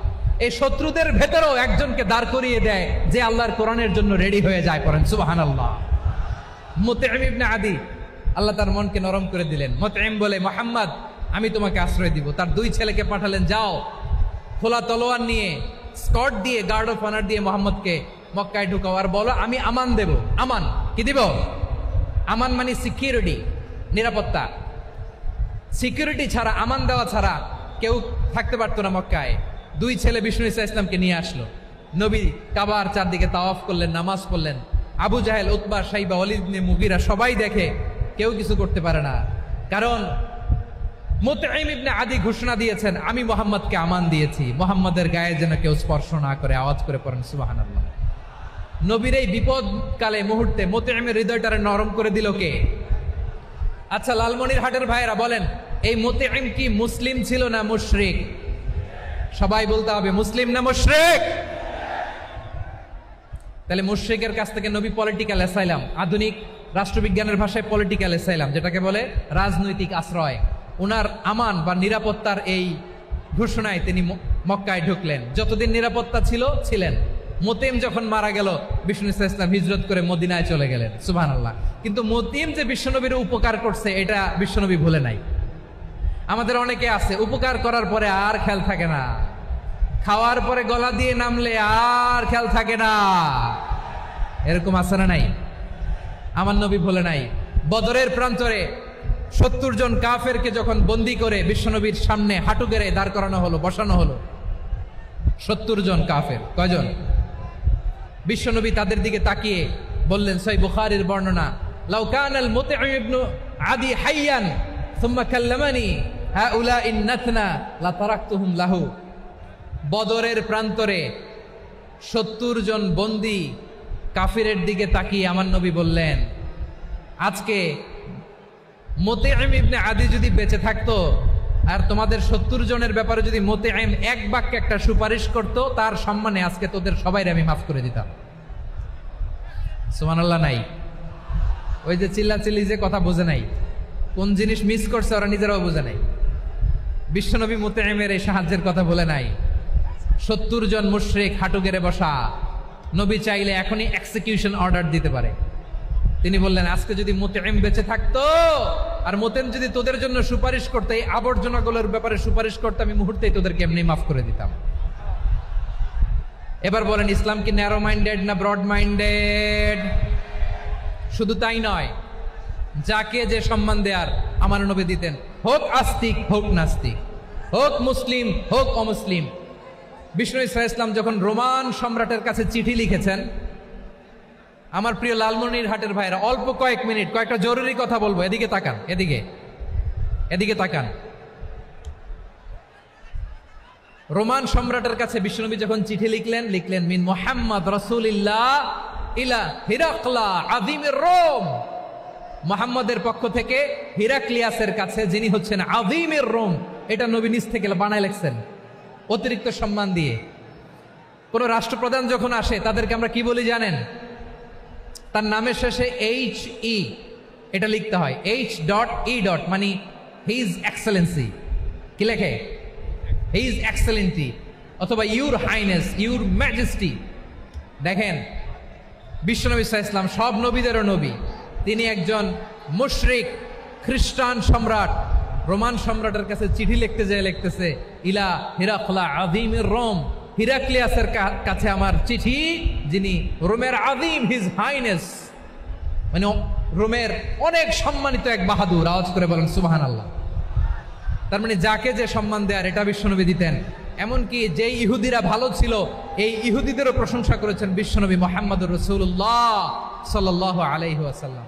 এই শত্রুদের ভেতরেও একজনকে দাঁড় করিয়ে দেয় যে আল্লাহর কোরআনের জন্য রেডি হয়ে যায়। পড়েন সুবহানাল্লাহ। মুতঈম ইবনে আদি, আল্লাহ তার মনকে নরম করে দিলেন। মুতঈম বলে, মুহাম্মদ আমি তোমাকে আশ্রয় দিব। তার দুই ছেলেকে পাঠালেন, যাও খোলা তলোয়ার নিয়ে, স্কট দিয়ে, গার্ড অফ অনার দিয়ে মোহাম্মদকে মক্কায় ঢুকাও, আর বলো আমি আমান দেব। আমান কি দিব? আমান মানে সিকিউরিটি, নিরাপত্তা। সিকিউরিটি ছাড়া, আমান দেওয়া ছাড়া কেউ থাকতে পারতো না মক্কায়। দুই ছেলে বিষ্ণু ইসা ইসলামকে নিয়ে আসলো। নবী কাবার চারদিকে তাওয়াফ করলেন, নামাজ পড়লেন। আবু জাহেল, উতবা, শাইবা, ওয়ালিদ ইবনে মুগীরা সবাই দেখে, কেউ কিছু করতে পারে না। কারণ মুতঈম ইবনে আদি ঘোষণা দিয়েছেন আমি মুহাম্মদকে আমান দিয়েছি, মুহাম্মদের গায়ে যেন কেউ স্পর্শ না করে। আওয়াজ করে পড়েন সুবহানাল্লাহ। নবীর এই বিপদকালে মুহূর্তে মুতঈমের হৃদয়টারে নরম করে দিল কে? আচ্ছা, লালমনিরহাটের ভাইয়েরা বলেন, এই মুতঈম কি মুসলিম ছিল না মুশরিক? সবাই বলতে হবে মুসলিম না মুশরিক। তাহলে মুশরিকের কাছ থেকে নবী পলিটিক্যাল অ্যাসাইলাম, আধুনিক রাষ্ট্রবিজ্ঞানের ভাষায় পলিটিক্যাল অ্যাসাইলাম, যেটাকে বলে রাজনৈতিক আশ্রয়, ওনার আমান বা নিরাপত্তার এই ঘোষণায় তিনি মক্কায় ঢুকলেন। যতদিন নিরাপত্তা ছিলেন। মুতঈম যখন মারা গেল, বিষ্ণু ইসলাম হিজরত করে মদিনায় চলে গেলেন। সুবহানাল্লাহ। কিন্তু মুতঈম যে বিশ্বনবীর উপকার করছে এটা বিশ্বনবী ভুলে নাই। আমাদের অনেকে আছে উপকার করার পরে আর খেয়াল থাকে না, খাওয়ার পরে গলা দিয়ে নামলে আর খেয়াল থাকে না, এরকম আছে না নাই? আমার নবী ভুলে নাই। বদরের প্রান্তরে 70 জন কাফেরকে যখন বন্দী করে বিশ্বনবীর সামনে হাঁটু গেড়ে দাঁড় করানো হলো, বসানো হলো, 70 জন কাফের। কয়জন? বিশ্বনবী তাদের দিকে তাকিয়ে বললেন, সহিহ বুখারীর বর্ণনা, লাউ কানাল মুতঈম ইবনে আদি হাইয়ান সুম্মা কাল্লামানি হাউলাঈ নাতনা লা তারাকতুহুম লাহু। বদরের প্রান্তরে 70 জন বন্দী কাফিরের দিকে তাকিয়ে আমার নবী বললেন, আজকে মুতঈম ইবনে আদি যদি বেঁচে থাকতো আর তোমাদের 70 জনের ব্যাপারে যদি মুতঈম এক বাক্যে একটা সুপারিশ করত, তার সম্মানে আজকে তোদের সবাইকে আমি মাফ করে দিতাম। সুবহানাল্লাহ। নাই ওই যে চিল্লাচিল্লি যে কথা বোঝে নাই, কোন জিনিস মিস করছে ওরা নিজেরাও বোঝে নাই। বিশ্বনবী মুতঈমের এই সাহায্যের কথা বলে নাই। 70 জন মুশরিক হাঁটু গেড়ে বসা, নবী চাইলে এখনই এক্সিকিউশন অর্ডার দিতে পারে। তিনি বললেন, আজকে যদি মুতঈম বেঁচে থাকতো আর মুতঈম যদি তোদের জন্য সুপারিশ করতে, এই আবর্জনাগুলোর ব্যাপারে সুপারিশ করতে, আমি মুহূর্তেই তোদেরকে এমনি মাফ করে দিতাম। এবার বলেন, ইসলাম কি ন্যারো মাইন্ডেড না ব্রড মাইন্ডেড? শুধু তাই নয়, যাকে যে সম্মান দেয়ার আমার নবী দিতেন, হোক আস্তিক হোক নাস্তিক, হোক মুসলিম হোক অমুসলিম। বিষ্ণু ইসলাম যখন রোমান সম্রাটের কাছে চিঠি লিখেছেন, আমার প্রিয় লালমনিরহাটের ভাইরা, অল্প কয়েক মিনিট কয়েকটা জরুরি কথা বলবো, এদিকে তাকান, এদিকে তাকান। রোমান সম্রাটের কাছে বিশ্বনবী যখন চিঠি লিখলেন মিন মুহাম্মদ রাসূলিল্লাহ ইলা হিরাকলা আযীমির রোম, মুহাম্মদের পক্ষ থেকে হিরাক্লিয়াসের কাছে, যিনি হচ্ছেন আযীমির রোম। এটা নবী নিজ থেকে বানায় লিখছেন অতিরিক্ত সম্মান দিয়ে। কোন রাষ্ট্রপ্রধান যখন আসে তাদেরকে আমরা কি বলি জানেন? তার নামের শেষে HE এটা লিখতে হয়, H.E. মানে হিজ এক্সেলেন্সি। কি লেখে? হিজ এক্সেলেন্সি, অথবা ইউর হাইনেস, ইউর ম্যাজেস্টি। দেখেন, বিশ্বনবী সাল্লাল্লাহু আলাইহি ওয়াসাল্লাম সব নবীদেরও নবী, তিনি একজন মুশরিক খ্রিস্টান সম্রাট রোমান সম্রাটের কাছে চিঠি লিখতে যেয়ে লিখতেছে, ইলা হিরাকলা আযীমির রোম, হিরাক্লিয়াসের কাছে আমার চিঠি, যিনি রোমের আযীম, হিজ হাইনেস, মানে রোমের অনেক সম্মানিত এক বাহাদুর। আওয়াজ করে বলেন সুবহানাল্লাহ। তার মানে যাকে যে সম্মান দেয়ার এটা বিশ্বনবী দিতেন। এমনকি যে ইহুদিরা ভালো ছিল, এই ইহুদিদেরও প্রশংসা করেছেন বিশ্বনবী মুহাম্মদুর রাসূলুল্লাহ সাল্লাল্লাহু আলাইহি ওয়াসাল্লাম।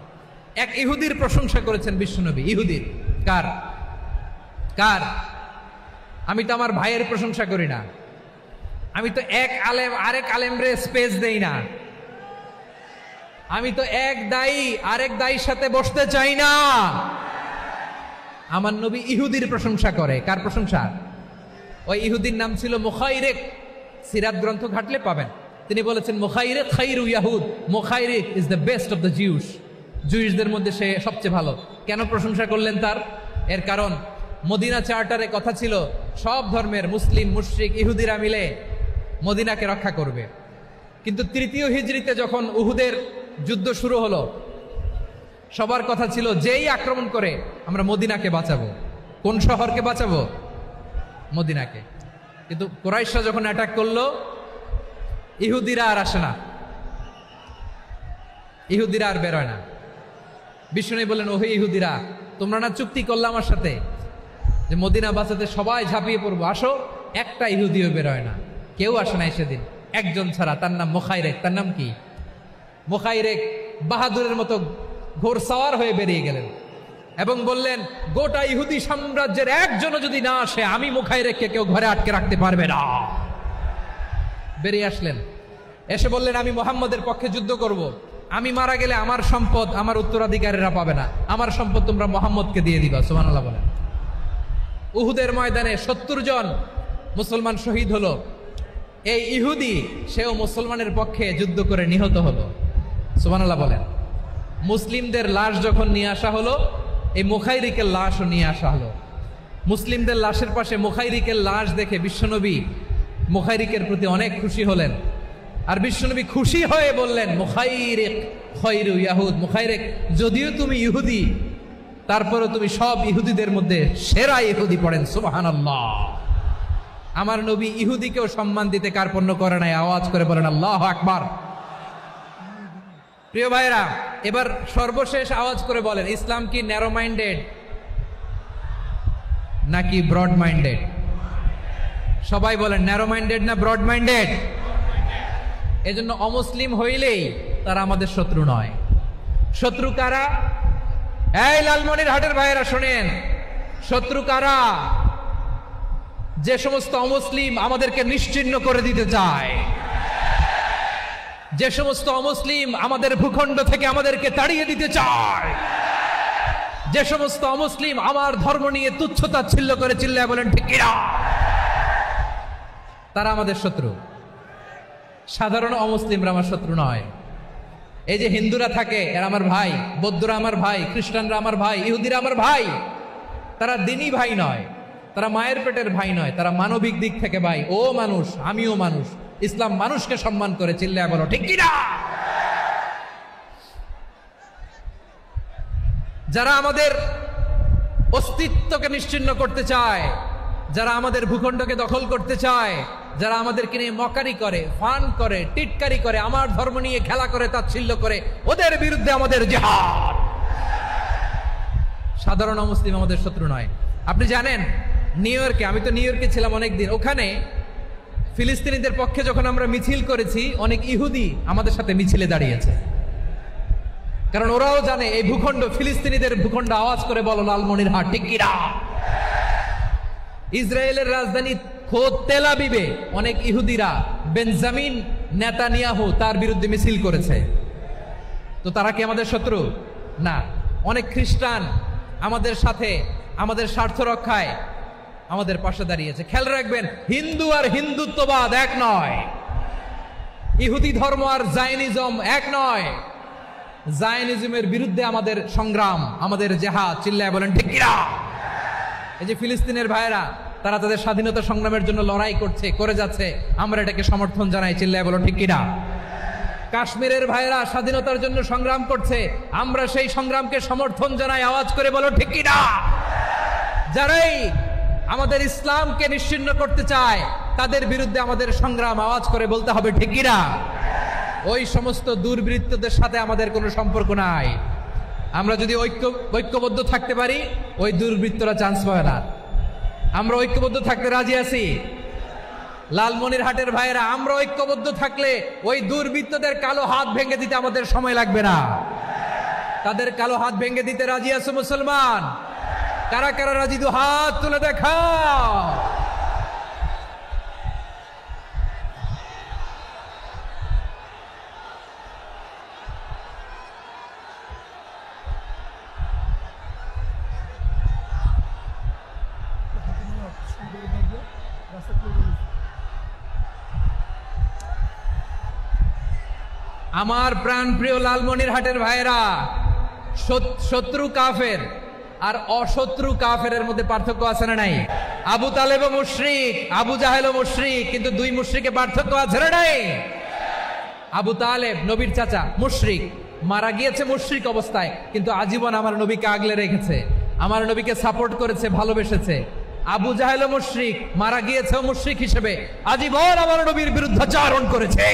এক ইহুদির প্রশংসা করেছেন বিশ্বনবী। ইহুদির কার? আমি তো আমার ভাইয়ের প্রশংসা করি না, আমি তো এক আলেম আরেক আলেমরে স্পেস দেই না, আমি তো এক দায়ী আরেক দায়ীর সাথে বসতে চাই না। আমার নবী ইহুদির প্রশংসা করে। কার প্রশংসা? ওই ইহুদির নাম ছিল মুখাইরিক। সিরাত গ্রন্থ ঘাটলে পাবেন। তিনি বলেছেন, মুখাইরিক খাইরু ইয়াহুদ, Mukhayriq is the best of the Jews. জুইশদের মধ্যে সে সবচেয়ে ভালো। কেন প্রশংসা করলেন তার? এর কারণ মদিনা চার্টারে কথা ছিল সব ধর্মের মুসলিম মুশরিক ইহুদিরা মিলে মদিনাকে রক্ষা করবে। কিন্তু 3য় হিজরিতে যখন উহুদের যুদ্ধ শুরু হলো, সবার কথা ছিল যেই আক্রমণ করে আমরা মদিনাকে বাঁচাবো। কোন শহরকে বাঁচাবো? মদিনাকে। কিন্তু কুরাইশরা যখন অ্যাটাক করলো, ইহুদিরা আর আসে না, ইহুদিরা আর বেরোয় না। বিষ্ণু বললেন, ওহে ইহুদিরা, তোমরা না চুক্তি করলে আমার সাথে যে মদিনা বাঁচাতে সবাই ঝাঁপিয়ে পড়বো, আসো। একটা ইহুদিও বেরোয় না, কেউ আসে নাই সেদিন, একজন ছাড়া। তার নাম মুখাইরেক। তার নাম কি? মুখাইরেক বাহাদুরের মতো ঘোড়সাওয়ার হয়ে বেরিয়ে গেলেন এবং বললেন, গোটা ইহুদি সাম্রাজ্যের একজনও যদি না আসে, আমি মুখাইরেককে কেউ ঘরে আটকে রাখতে পারবে না। বেরিয়ে আসলেন, এসে বললেন, আমি মুহাম্মদের পক্ষে যুদ্ধ করব। আমি মারা গেলে আমার সম্পদ আমার উত্তরাধিকারীরা পাবে না, আমার সম্পদ তোমরা মুহাম্মদকে দিয়ে দিবা। সুবহানাল্লাহ বলেন। উহুদের ময়দানে 70 জন মুসলমান শহীদ হলো। এই ইহুদি সেও মুসলমানের পক্ষে যুদ্ধ করে নিহত হলো। সুবহানাল্লাহ বলেন। মুসলিমদের লাশ যখন নিয়ে আসা হলো, এই মুখাইরিকের লাশও নিয়ে আসা হলো। মুসলিমদের লাশের পাশে মুখাইরিকের লাশ দেখে বিশ্বনবী মুখাইরিকের প্রতি অনেক খুশি হলেন। আর বিশ্বনবী খুশি হয়ে বললেন, মুখাইরিক খৈরু ইয়াহুদ, মুখাইরিক যদিও তুমি ইহুদি তারপরও তুমি সব ইহুদিদের মধ্যে সেরা ইহুদি। পড়েন সুবহানাল্লাহ। আমার নবী ইহুদিকেও সম্মান দিতে কার্পণ্য করে নাই। আওয়াজ করে বলেন আল্লাহু আকবার। প্রিয় ভাইরা, এবার সর্বশেষ আওয়াজ করে বলেন, ইসলাম কি ন্যারো মাইন্ডেড নাকি ব্রড মাইন্ডেড? সবাই বলেন ন্যারো মাইন্ডেড না ব্রড মাইন্ডেড? এজন্য অমুসলিম হইলেই তারা আমাদের শত্রু নয়। শত্রু কারা? এই লালমনিরহাটের ভাইয়েরা শোনেন, শত্রু কারা? যে সমস্ত অমুসলিম আমাদেরকে নিশ্চিহ্ন করে দিতে চায়, যে সমস্ত অমুসলিম আমাদের ভূখণ্ড থেকে আমাদেরকে তাড়িয়ে দিতে চায়, যে সমস্ত অমুসলিম আমার ধর্ম নিয়ে তুচ্ছতাচ্ছিল্য করে চিল্লায় বলেন ঠিক কিনা, তারা আমাদের শত্রু। সাধারণ অমুসলিমরা আমার শত্রু নয়। এই যে হিন্দুরা থাকে এরা আমার ভাই, বৌদ্ধরা আমার ভাই, খ্রিস্টানরা আমার ভাই, ইহুদিরা আমার ভাই। তারা দিনই ভাই নয়, তারা মায়ের পেটের ভাই নয়, তারা মানবিক দিক থেকে ভাই। ও মানুষ, আমিও মানুষ। ইসলাম মানুষকে সম্মান করে, চিল্লায় বলো ঠিক কিনা। যারা আমাদের অস্তিত্বকে নিশ্চিহ্ন করতে চায়, যারা আমাদের ভূখণ্ডকে দখল করতে চায়, যারা আমাদেরকে নিয়ে মকারি করে, ফান করে, টিটকারি করে, আমার ধর্ম নিয়ে খেলা করে, তাচ্ছিল্য করে, ওদের বিরুদ্ধে আমাদের জিহাদ। সাধারণ মুসলিম আমাদের শত্রু নয়। আপনি জানেন নিউ ইয়র্কে, আমি তো নিউ ইয়র্কে ছিলাম অনেকদিন, ওখানে ফিলিস্তিনিদের পক্ষে যখন আমরা মিছিল করেছি, অনেক ইহুদি আমাদের সাথে মিছিলে দাঁড়িয়েছে। কারণ ওরাও জানে এই ভূখণ্ড ফিলিস্তিনিদের ভূখণ্ড। আওয়াজ করে বলো লালমনিরহাট ঠিক কিনা। ইসরায়েলের রাজধানী খোদ তেল আবিবে অনেক ইহুদিরা বেঞ্জামিন নেতানিয়াহু তার বিরুদ্ধে মিছিল করেছে। তো তারা কি আমাদের শত্রু? না। অনেক খ্রিস্টান আমাদের সাথে আমাদের স্বার্থ রক্ষায় আমাদের পাশে দাঁড়িয়েছে। খেয়াল রাখবেন, হিন্দু আর হিন্দুত্ববাদ এক নয়, ইহুদি ধর্ম আর জায়নিজম এক নয়। জায়নিজমের বিরুদ্ধে আমাদের সংগ্রাম, আমাদের জেহাদ, চিল্লায় বলেন ঠিক কিনা। এই যে ফিলিস্তিনের ভাইয়েরা, তারা তাদের স্বাধীনতা সংগ্রামের জন্য লড়াই করছে, করে যাচ্ছে, আমরা এটাকে সমর্থন জানাই, চিল্লায় বলো ঠিক কিনা। কাশ্মীরের ভাইয়েরা স্বাধীনতার জন্য সংগ্রাম করছে, আমরা সেই সংগ্রামকে সমর্থন জানাই, আওয়াজ করে বলো ঠিক কিনা। যারাই আমাদের ইসলামকে নিশ্চিহ্ন করতে চায় তাদের বিরুদ্ধে আমাদের সংগ্রাম, আওয়াজ করে বলতে হবে ঠিক কিনা। ওই সমস্ত দুর্বৃত্তদের সাথে আমাদের কোনো সম্পর্ক নাই। আমরা যদি ঐক্যবদ্ধ থাকতে পারি, ওই দুর্বৃত্তরা চান্স পাবে না। আমরা ঐক্যবদ্ধ থাকতে রাজি আছি। লালমনিরহাটের ভাইয়েরা, আমরা ঐক্যবদ্ধ থাকলে ওই দুর্বৃত্তদের কালো হাত ভেঙে দিতে আমাদের সময় লাগবে না। তাদের কালো হাত ভেঙে দিতে রাজি আছে মুসলমান? কারা কারা রাজি? দু হাত তুলে দেখাও। আমার প্রাণ প্রিয় লালমনিরহাটের ভাইয়েরা, শত্রু কাফের আর অশত্রু কাফেরের মধ্যে পার্থক্য আছে না নাই? আবু তালেবও মুশরিক, আবু জাহেলও মুশরিক, কিন্তু দুই মুশরিকে পার্থক্য আছে না নাই? আবু তালেব নবীর চাচা, মুশরিক, মারা গিয়েছে মুশরিক অবস্থায়, কিন্তু আজীবন আমার নবীকে আগলে রেখেছে, আমার নবীকে সাপোর্ট করেছে, ভালোবেসেছে। আবু জাহেলও মুশরিক, মারা গিয়েছেও মুশরিক হিসেবে, আজীবন আমার নবীর বিরুদ্ধাচরণ করেছে।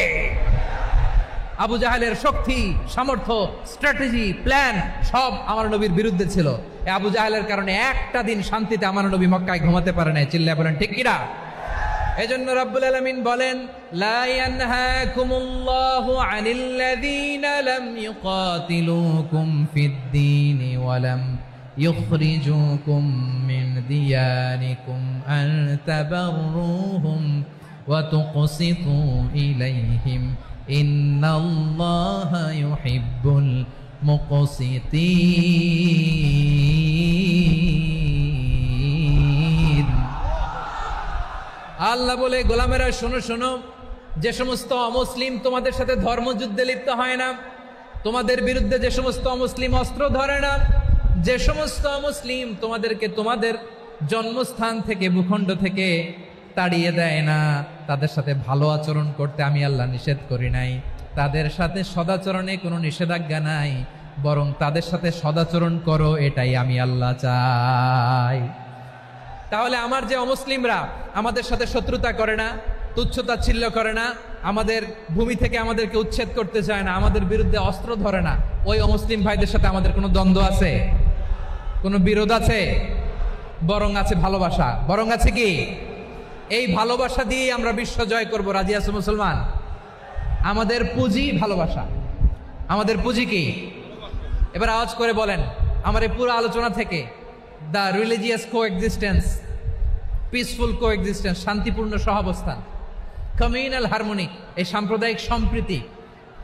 আবু জাহেলের শক্তি, সামর্থ্য, স্ট্র্যাটেজি, প্ল্যান সব আমার নবীর বিরুদ্ধে ছিল। আবু জাহেলের কারণে একটা দিন শান্তিতে আমার নবী মক্কায় ঘুমাতে পারে নাই, চিল্লায় বলেন ঠিক কিনা। এজন্য রব্বুল আলামিন বলেন, লা ইয়ানহাকুমুল্লাহু আনিল্লাযীনা লাম ইউকাতিলুকুম ফিদ-দীনি ওয়া লাম ইখরিজুকুম মিন দিয়ারিকুম আন তাবাররুহুম ওয়া তুকসিতু ইলাইহিম ইন্নাল্লাহা ইউহিব্বুল মুকসিতিন। আল্লাহ বলে, গোলামেরা শোনো শোনো, যে সমস্ত অমুসলিম তোমাদের সাথে ধর্মযুদ্ধে লিপ্ত হয় না, তোমাদের বিরুদ্ধে যে সমস্ত অমুসলিম অস্ত্র ধরে না, যে সমস্ত অমুসলিম তোমাদেরকে তোমাদের জন্মস্থান থেকে, ভূখণ্ড থেকে তাড়িয়ে দেয় না, তাদের সাথে ভালো আচরণ করতে আমি আল্লাহ নিষেধ করি নাই। তাদের সাথে সদাচরণে কোনো নিষেধাজ্ঞা নাই, বরং তাদের সাথে সদাচরণ করো, এটাই আমি আল্লাহ চাই। তাহলে আমার যে অমুসলিমরা আমাদের সাথে শত্রুতা করে না, তুচ্ছতাচ্ছিল্য করে না, আমাদের ভূমি থেকে আমাদেরকে উচ্ছেদ করতে চায় না, আমাদের বিরুদ্ধে অস্ত্র ধরে না, ওই অমুসলিম ভাইদের সাথে আমাদের কোনো দ্বন্দ্ব আছে? কোনো বিরোধ আছে? বরং আছে ভালোবাসা। বরং আছে কি? এই ভালোবাসা দিয়েই আমরা বিশ্ব জয় করব। রাজি আছো মুসলমান? আমাদের পুঁজি ভালোবাসা। আমাদের পুঁজি কি? এবার আওয়াজ করে বলেন, আমার এই পুরো আলোচনা থেকে the religious coexistence, peaceful coexistence, শান্তিপূর্ণ সহাবস্থান, কমিউনাল হারমোনি, এই সাম্প্রদায়িক সম্প্রীতি,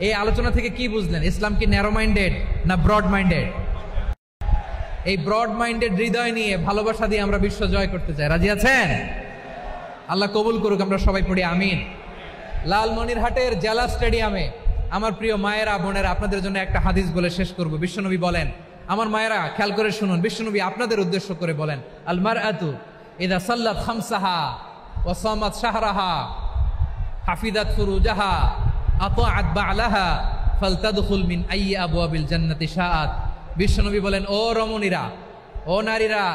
এই আলোচনা থেকে কি বুঝলেন? ইসলাম কি ন্যারো মাইন্ডেড না ব্রড মাইন্ডেড? এই ব্রড মাইন্ডেড হৃদয় নিয়ে, ভালোবাসা দিয়ে আমরা বিশ্ব জয় করতে চাই। রাজি আছেন? আল্লাহ কবুল করুক। আমরা সবাই পড়ি আমিন। লালমনিরহাটের জেলা স্টেডিয়ামে আমার প্রিয় মায়েরা, বোনেরা, আপনাদের জন্য একটা হাদিস বলে শেষ করব। বিশ্বনবী বলেন, আমার মায়েরা খেয়াল করে শুনুন, বিশ্বনবী আপনাদের উদ্দেশ্য করে বলেন, আল মারআতু ইযা সাল্লাত খামসাহা ওয়া সামাত শাহরাহা হাফিজাত ফুরুজাহা আতাআত বা'লাহা ফালতাদখুল মিন আইয়ি আবওয়াবিল জান্নাতি শাআত। বিশ্বনবী বলেন, ও রমণীরা, ও নারীরা,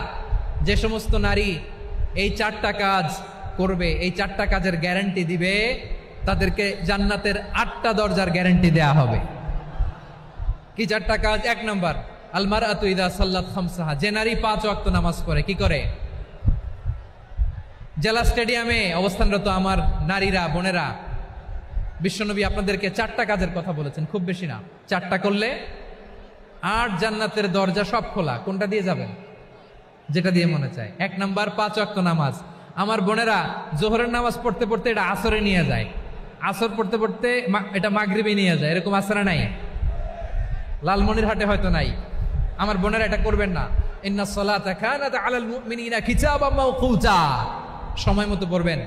যে সমস্ত নারী এই 4টা কাজ করবে, এই 4টা কাজের গ্যারান্টি দিবে, তাদেরকে জান্নাতের 8টা দরজার গ্যারান্টি দেয়া হবে। কি 4টা কাজ? 1 নাম্বার, আল মারআতু ইযা সাল্লাত খামসাহা, যে নারী 5 ওয়াক্ত নামাজ পড়ে। কি করে? জেলা স্টেডিয়ামে অবস্থানরত আমার নারীরা, বোনেরা, বিশ্বনবী আপনাদেরকে 4টা কাজের কথা বলেছেন, খুব বেশি না। 4টা করলে 8 জান্নাতের দরজা সব খোলা। কোনটা দিয়ে যাবেন? যেটা দিয়ে মনে চায়। 1 নাম্বার 5 ওয়াক্ত নামাজ। আমার বোনেরা জোহরের নামাজ পড়তে পড়তে এটা আসরে নিয়ে যায়, আসর পড়তে পড়তে এটা মাগরিবে নিয়ে যায়। এরকম আসরে নাই? লালমনিরহাটে হয়তো নাই। আমার বোনেরা এটা করবেন না। ইন্নাস সালাতা কানাত আলাল মুমিনিনা কিতাবাম মাওকুতা, সময় মতো পড়বেন।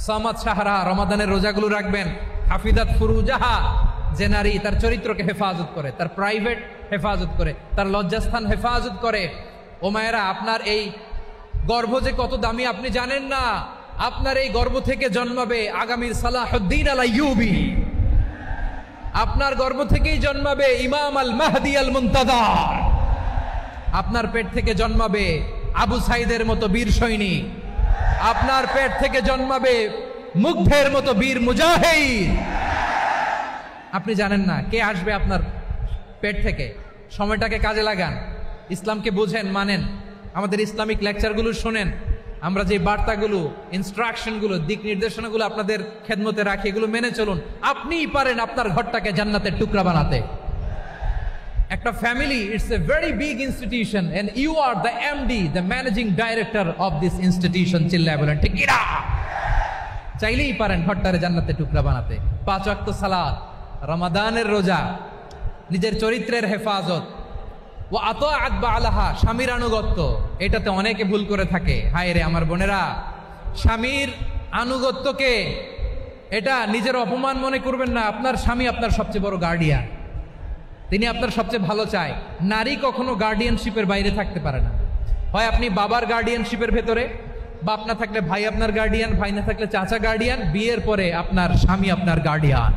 সামাত শাহরা, রমাদানের রোজাগুলো রাখবেন। হাফিজাত ফুরুজাহা, যে নারী তার চরিত্রকে হেফাজত করে, তার প্রাইভেট হেফাজত করে, তার লজ্জাস্থান হেফাজত করে। ও মায়েরা, আপনার এই গর্ভ যে কত দামি আপনি জানেন না। আপনার এই গর্ভ থেকে জন্মাবে আগামীর সালাহুদ্দিন আল আইয়ুবী। আপনার গর্ভ থেকেই জন্মাবে ইমাম আল মাহদি আল মুনতাজার। আপনার পেট থেকে জন্মাবে আবু সাইদের মতো বীর সৈনিক। আপনার পেট থেকে জন্মাবে মুগ্ধের মতো বীর মুজাহিদ। আপনি জানেন না কে আসবে আপনার পেট থেকে। সময়টাকে কাজে লাগান, ইসলামকে বুঝেন, মানেন, আমাদের ইসলামিক লেকচারগুলো শোনেন। আমরা যে বার্তাগুলো, ইনস্ট্রাকশনগুলো, দিক নির্দেশনাগুলো আপনাদের খেদমতে রাখি, এগুলো মেনে চলুন। আপনিই পারেন আপনার ঘরটাকে জান্নাতের টুকরা বানাতে। একটা family, it's a very big institution and you are the MD, the managing director of this institution. চিল্লায় বলেন ঠিক কিনা? চাইলেই পারেন ঘরটারে জান্নাতের টুকরা বানাতে। 5 ওয়াক্ত সালাত, রমাদানের রোজা, নিজের চরিত্রের হেফাজত, ও আতাআত বা'লাহা, স্বামীর আনুগত্য। এটাতে অনেকে ভুল করে থাকে। হায় রে আমার বোনেরা, স্বামীর আনুগত্যকে এটা নিজের অপমান মনে করবেন না। আপনার স্বামী আপনার সবচেয়ে বড় গার্ডিয়ান, তিনি আপনার সবচেয়ে ভালো চায়। নারী কখনো গার্ডিয়ানশিপের বাইরে থাকতে পারে না। হয় আপনি বাবার গার্ডিয়ানশিপের ভেতরে, বাপ না থাকলে ভাই আপনার গার্ডিয়ান, ভাই না থাকলে চাচা গার্ডিয়ান, বিয়ের পরে আপনার স্বামী আপনার গার্ডিয়ান।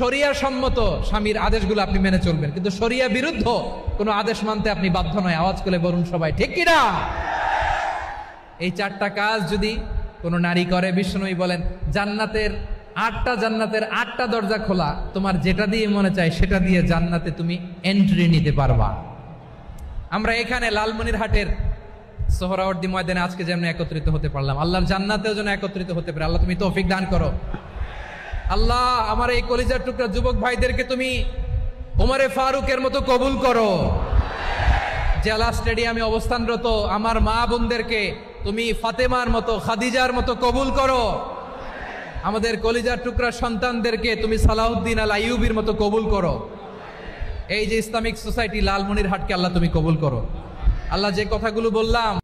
শরিয়া সম্মত স্বামীর আদেশগুলো আপনি মেনে চলবেন, কিন্তু শরিয়া বিরুদ্ধ কোনো আদেশ মানতে আপনি বাধ্য নয়। আওয়াজ করে বলুন সবাই ঠিক কিনা? এই 4টা কাজ যদি কোনো নারী করে, বিশ্বনবী বলেন জান্নাতের 8টা দরজা খোলা। তোমার যেটা দিয়ে মনে চায় সেটা দিয়ে জান্নাতে তুমি এন্ট্রি নিতে পারবা। আমরা এখানে লালমনিরহাটের সোহরাওয়ার্দী ময়দানে আজকে যেমন একত্রিত হতে পারলাম, আল্লাহর জান্নাতেও যেন একত্রিত হতে পারে। আল্লাহ তুমি তৌফিক দান করো। আল্লাহ আমার এই কলিজার টুকরা যুবক ভাইদেরকে তুমি ওমরে ফারুকের মতো কবুল করো। জেলা স্টেডিয়ামে অবস্থানরত আমার মা বোনদেরকে তুমি ফাতেমার মতো, খাদিজার মতো কবুল করো। আমাদের কলিজার টুকরা সন্তানদেরকে তুমি সালাউদ্দিন আল আইয়ুবীর মতো কবুল করো। এই যে ইসলামিক সোসাইটি লালমনিরহাটকে আল্লাহ তুমি কবুল করো। আল্লাহ যে কথাগুলো বললাম